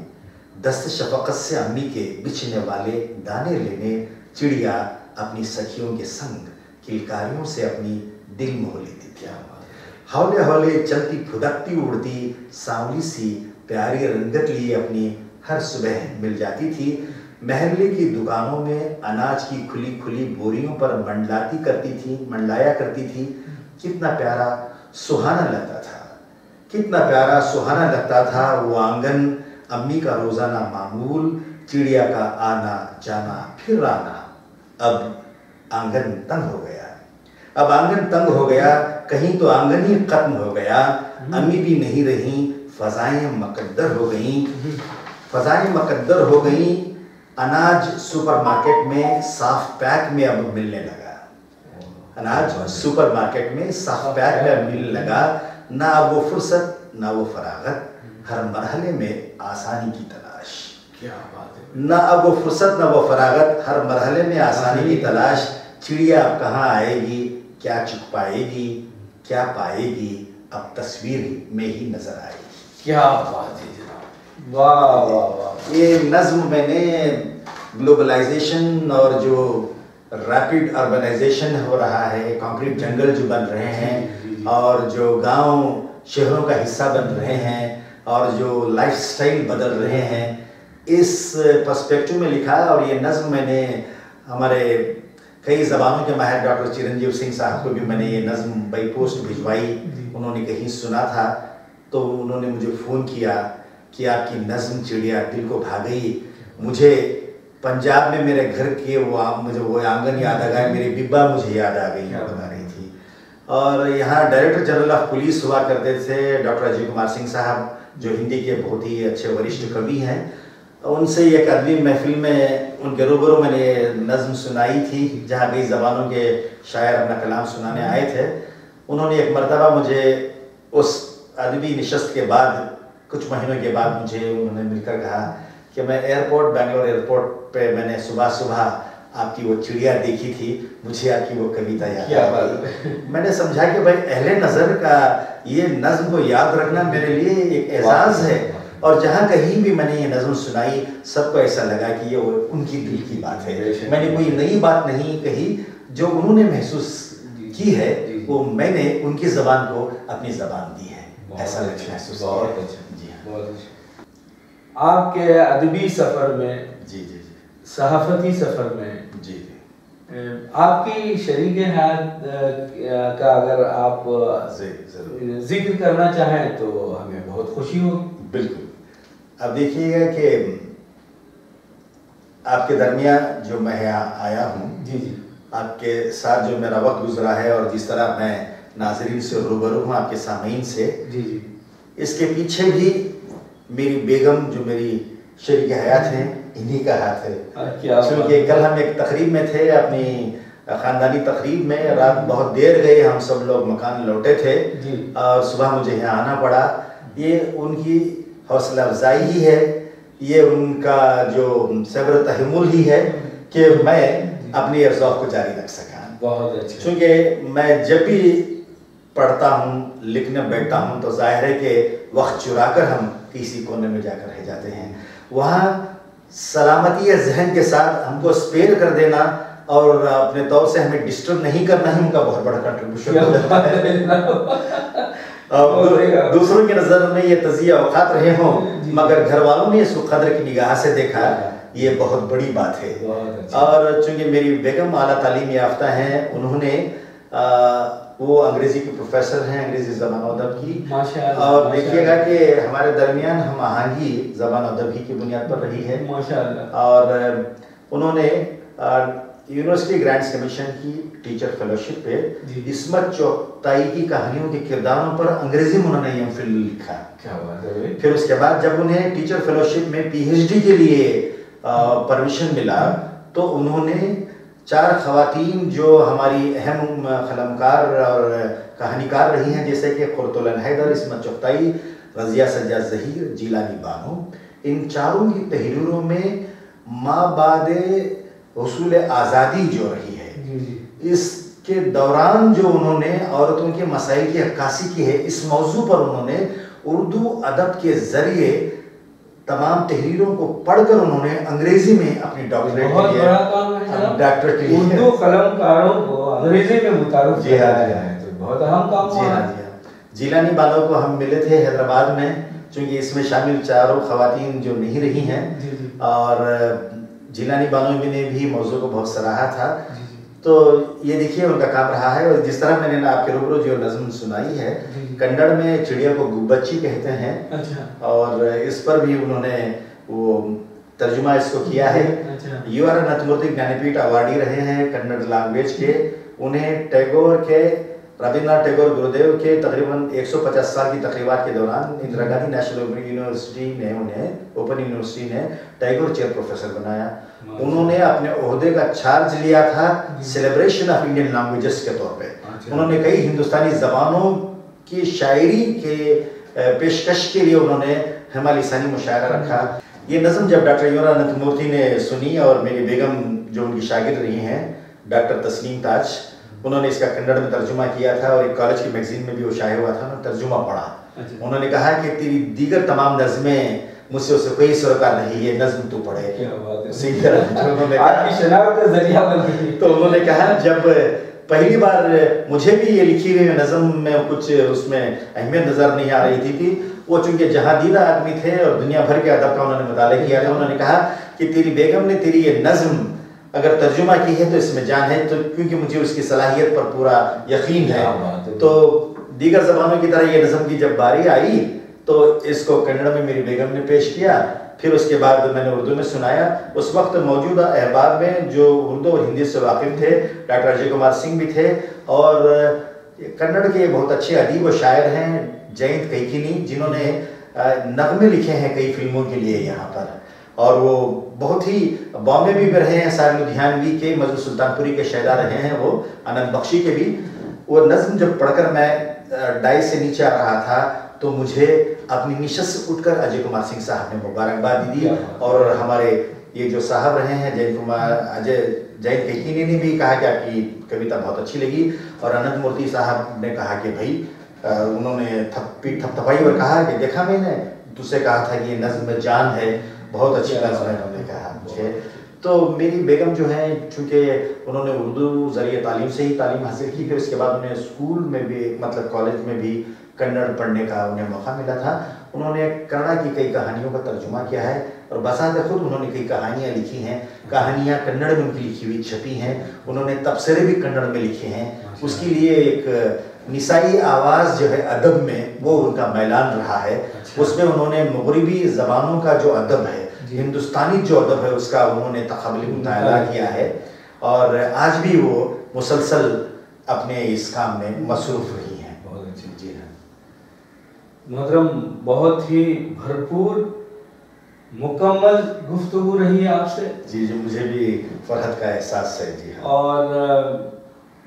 दस्त शफ़क़त से अम्मी के बिछने वाले दाने लेने, चिड़िया अपनी सखियों के संग किलकारियों से अपनी दिल मोह लेती थी। हौले हौले चलती फुदकती उड़ती सांवली सी प्यारी रंगत लिए अपनी हर सुबह मिल जाती थी। महल्ले की दुकानों में अनाज की खुली खुली बोरियों पर मंडलाया करती थी। कितना प्यारा सुहाना लगता था, कितना प्यारा सुहाना लगता था वो आंगन। अम्मी का रोजाना मामूल, चिड़िया का आना जाना फिर आना। अब आंगन तंग हो गया, अब आंगन तंग हो गया, कहीं तो आंगन ही खत्म हो गया। अम्मी भी नहीं रही, फजाएं मुकद्दर हो गईं, फजाएं मुकद्दर हो गईं। अनाज सुपरमार्केट में साफ पैक में अब मिलने लगा, अनाज सुपरमार्केट में साफ पैक में अब मिलने लगा। ना अब वो फुर्सत ना वो फरागत, हर मरहले में आसानी की तलाश। क्या बात है। ना अब वो फुर्सत ना वो फरागत, हर मरहले में आसानी की तलाश। चिड़िया अब कहाँ आएगी, क्या चुग पाएगी, क्या पाएगी, अब तस्वीर में ही नजर आएगी। क्या बात है जनाब, वाह वाह वाह। ये नज्म मैंने ग्लोबलाइजेशन और जो रैपिड अर्बनाइजेशन हो रहा है, कंक्रीट जंगल जो बन रहे हैं और जो गांव शहरों का हिस्सा बन रहे हैं और जो लाइफस्टाइल बदल रहे हैं, इस पर्सपेक्टिव में लिखा है। और ये नज्म मैंने हमारे कई ज़बानों के माहिर डॉक्टर चिरंजीव सिंह साहब को भी मैंने ये नज्म बाई पोस्ट भिजवाई। उन्होंने कहीं सुना था तो उन्होंने मुझे फ़ोन किया कि आपकी नज्म चिड़िया दिल को भा गई। मुझे पंजाब में मेरे घर के मुझे वो आंगन याद आ गया, मेरी बिब्बा मुझे याद आ गई, बता रही थी। और यहाँ डायरेक्टर जनरल ऑफ पुलिस हुआ करते थे डॉक्टर अजय कुमार सिंह साहब, जो हिंदी के बहुत ही अच्छे वरिष्ठ कवि हैं। उनसे एक अदबी महफिल में उनके रूबरू मैंने नज्म सुनाई थी, जहाँ कई ज़बानों के शायर अपना कलाम सुनाने आए थे। उन्होंने एक मरतबा मुझे उस अदबी नशस्त के बाद, कुछ महीनों के बाद मुझे उन्होंने मिलकर कहा कि मैं बेंगलोर एयरपोर्ट पे मैंने सुबह सुबह आपकी वो चिड़िया देखी थी, मुझे आपकी वो कविता याद आ गई। मैंने समझा कि भाई अहले नज़र का ये नज्म को याद रखना मेरे लिए एक एजाज़ है। और जहाँ कहीं भी मैंने ये नज्म सुनाई, सबको ऐसा लगा कि ये उनकी दिल की बात है। मैंने कोई नई बात नहीं कही, जो उन्होंने महसूस की है वो मैंने उनकी ज़बान को अपनी ज़बान दी है। ऐसा महसूस किया। बहुत अच्छा जी, बहुत अच्छा। आपके अदबी सफ़र में, जी जी जी, सहाफ़ती सफ़र में जी आपकी शरीक हयात का अगर आप जिक्र करना चाहें तो हमें बहुत खुशी होगी। बिल्कुल। अब देखिएगा कि आपके दरमियान जो मैं यहाँ आया हूँ, जी जी, आपके साथ जो मेरा वक्त गुजरा है और जिस तरह मैं नाज़रीन से रूबरू हूँ, आपके सामीन से, जी जी, इसके इसके पीछे भी मेरी बेगम जो मेरी शरीक हयात हैं, इन्हीं का हाथ है। क्योंकि कल हम एक तकरीब में थे, अपनी ख़ानदानी तकरीब में, रात बहुत देर गए, हम सब लोग मकान लौटे थे और सुबह मुझे यहाँ आना पड़ा। ये उनकी हौसला अफजाई ही है, ये उनका जो सब्र तहम्मुल ही है कि मैं अपनी ज़ौक़ को जारी रख सका। बहुत अच्छा। क्योंकि मैं जब भी पढ़ता हूँ, लिखने बैठता हूँ, तो जाहिर है कि वक्त चुरा कर हम किसी कोने में जाकर रह जाते हैं। वहाँ सलामती या जहन के साथ हमको स्पेयर कर देना और अपने तौर से हमें डिस्टर्ब नहीं करना ही उनका बहुत बड़ा कंट्रीब्यूशन होता है। और दूसरों की नज़र में ये तज़िया औकात रहे हों, मगर घर वालों ने इसको कदर की निगाह से देखा, ये बहुत बड़ी बात है। और चूँकि मेरी बेगम आला तालीम याफ्ता हैं, उन्होंने वो अंग्रेज़ी के प्रोफेसर हैं, अंग्रेज़ी ज़बान अदब की। माशाअल्लाह। और देखिएगा कि हमारे दरमियान हम आहंगी ज़बान अदब ही की बुनियाद पर रही है। माशाअल्लाह। और उन्होंने यूनिवर्सिटी ग्रांट्स कमीशन की टीचर फेलोशिप पे इस्मत चुगताई की कहानियों के किरदारों पर अंग्रेजी में उन्होंने एमफिल लिखा। क्या बात है। फिर उसके बाद जब उन्हें टीचर फेलोशिप में पीएचडी के लिए परमिशन मिला, तो उन्होंने 4 ख़वातीन जो हमारी अहम क़लमकार और कहानीकार रही हैं, जैसे कि क़ुर्तुल हैदर, इस्मत चुगताई, रज़िया सज्जाद ज़हीर, जीलानी बानो, इन चारों की तहरीरों में माबादे हुसूल आज़ादी जो रही है, इसके दौरान जो उन्होंने औरतों के मसाइल की अक्कासी की है, इस मौजू पर उन्होंने उर्दू अदब के ज़रिए तमाम तहरीरों को पढ़कर उन्होंने अंग्रेजी में अपनी डॉक्टरेट बहुत बड़ा काम है। डॉक्टरेट के लिए उर्दू कलमकारों को अंग्रेजी में मुतारुफ जी हाँ, तो बहुत अहम काम जी हाँ, जी हाँ। जिलानी बानो को हम मिले थे हैदराबाद में, क्योंकि इसमें शामिल चारों खवातीन जो नहीं रही हैं, और जिलानी बानो ने भी मौजू को बहुत सराहा था। तो ये देखिए उनका काम रहा है। और जिस तरह मैंने आपके रूबरू जो नज़्म सुनाई है, कन्नड़ में चिड़िया को गुब्बच्ची कहते हैं। अच्छा। और इस पर भी उन्होंने वो तर्जुमा इसको किया है। अच्छा। UR नथमूर्ति ज्ञानपीठ अवार्डी रहे हैं कन्नड़ लैंग्वेज के। उन्हें टैगोर के, रविंद्रनाथ टैगोर गुरुदेव के तकरीबन 150 साल की तकरीबात के दौरान इंदिरा गांधी नेशनल यूनिवर्सिटी ने उन्हें, ओपन यूनिवर्सिटी ने टैगोर चेयर प्रोफेसर बनाया। उन्होंने अपने ओहदे का चार्ज लिया था सेलिब्रेशन ऑफ इंडियन लैंग्वेजेस के तौर पे। उन्होंने कई हिंदुस्तानी ज़बानों की शायरी के पेशकश के लिए उन्होंने हमा लिसानी मुशायरा रखा। ये नज़म जब डॉक्टर UR नथमूर्ति ने सुनी, और मेरी बेगम जो उनकी शागिर्द रही हैं डॉक्टर तस्लीम ताज, उन्होंने इसका कन्नड़ में तर्जुमा किया था और एक कॉलेज की मैगजीन में भी वो शाये हुआ था। उन्होंने तर्जुमा पढ़ा। उन्होंने कहा कि तेरी दीगर तमाम नज़में मुझसे उससे कोई सरोकार नहीं, ये नज़्म तू पढ़े। तो उन्होंने कहा जब पहली बार मुझे भी ये लिखी हुई नज़्म में कुछ उसमें अहमियत नज़र नहीं आ रही थी, वो चूंकि जहादीदा आदमी थे और दुनिया भर के अदब का उन्होंने मुताला किया था, उन्होंने कहा कि तेरी बेगम ने तेरी ये नज़्म अगर तर्जुमा की है तो इसमें जान है, तो क्योंकि मुझे उसकी सलाहियत पर पूरा यकीन है। तो दीगर ज़बानों की तरह ये नज़्म की जब बारी आई तो इसको कन्नड़ में मेरी बेगम ने पेश किया, फिर उसके बाद मैंने उर्दू में सुनाया। उस वक्त मौजूदा अहबाब में जो उर्दू और हिंदी से वाकिफ़ थे, डॉक्टर अजय कुमार सिंह भी थे, और कन्नड़ के बहुत अच्छे अदीब व शायर हैं जयंत कैकिनी, जिन्होंने नगमे लिखे हैं कई फिल्मों के लिए यहाँ पर, और वो बहुत ही बॉम्बे भी रहे हैं, साहिर लुधियानवी के, मजनू सुल्तानपुरी के शायरा रहे हैं वो, आनंद बख्शी के भी। वो नज़्म जब पढ़कर मैं डाई से नीचे आ रहा था तो मुझे अपनी निशस्त से उठकर अजय कुमार सिंह साहब ने मुबारकबाद दी, और हमारे ये जो साहब रहे हैं जयंत कैकिनी ने भी कहा कि आपकी कविता बहुत अच्छी लगी, और अनंत मूर्ति साहब ने कहा कि भाई, उन्होंने थपथपाई और कहा कि देखा मैंने तुझसे कहा था कि ये नज़्म जान है, बहुत अच्छी नज़्म है, उन्होंने कहा मुझे। तो मेरी बेगम जो है, चूँकि उन्होंने उर्दू ज़रिए तालीम से ही तालीम हासिल की, फिर उसके बाद उन्हें स्कूल में भी, मतलब कॉलेज में भी कन्नड़ पढ़ने का उन्हें मौका मिला था। उन्होंने कन्नड़ की कई कहानियों का तर्जुमा किया है, और बसात खुद उन्होंने कई कहानियाँ लिखी हैं। कहानियाँ कन्नड़ में उनकी लिखी हुई छपी हैं। उन्होंने तबसरे भी कन्नड़ में लिखे हैं। उसके लिए एक निसाई आवाज़ जो है अदब में, वो उनका मैलान रहा है। उसमें उन्होंने मगरिबी ज़बानों का जो अदब है, हिंदुस्तानी जो अदब है, उसका उन्होंने तक़ाबुली मुताला किया है, और आज भी वो मुसलसल अपने इस काम में मसरूफ़ रही हैं। बहुत अच्छी। जी हाँ मोहतरम, बहुत ही भरपूर मुकम्मल गुफ्तगू रही है आपसे। जी जी, मुझे भी फर्हत का एहसास है। जी हाँ। और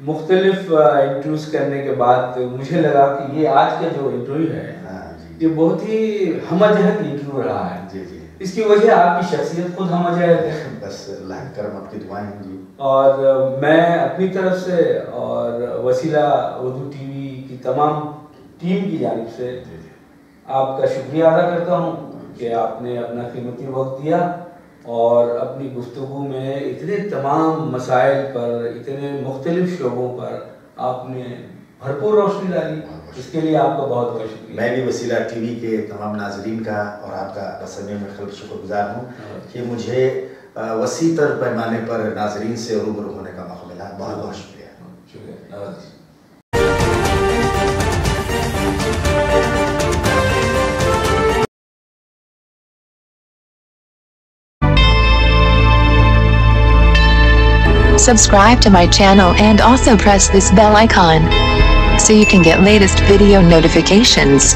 मुख्तलिफ इंटरव्यूज़ करने के बाद मुझे लगा कि ये आज का जो इंटरव्यू है, ये बहुत ही हमजहत इंटरव्यू रहा है। जी जी। इसकी वजह आपकी शख्सियत खुद हमजहत है। बस अल्लाह करम, आपकी दुआएं जी। और मैं अपनी तरफ से और वसीला उर्दू टीवी की तमाम टीम की जानिब से आपका शुक्रिया अदा करता हूँ कि आपने अपना कीमती वक्त दिया और अपनी गुफ्तगू में इतने तमाम मसाइल पर, इतने मुख्तलिफ शोबों पर आपने भरपूर रोशनी डाली। इसके लिए आपका बहुत बहुत शुक्रिया। मैं भी वसीला टीवी के तमाम नाजरीन का और आपका बसने में खल्ब शुक्रगुजार हूँ कि मुझे वसी तर पैमाने पर नाजरीन से रूबरू होने का मौका मिला। बहुत बहुत शुक्रिया। Subscribe to my channel and also press this bell icon so you can get latest video notifications.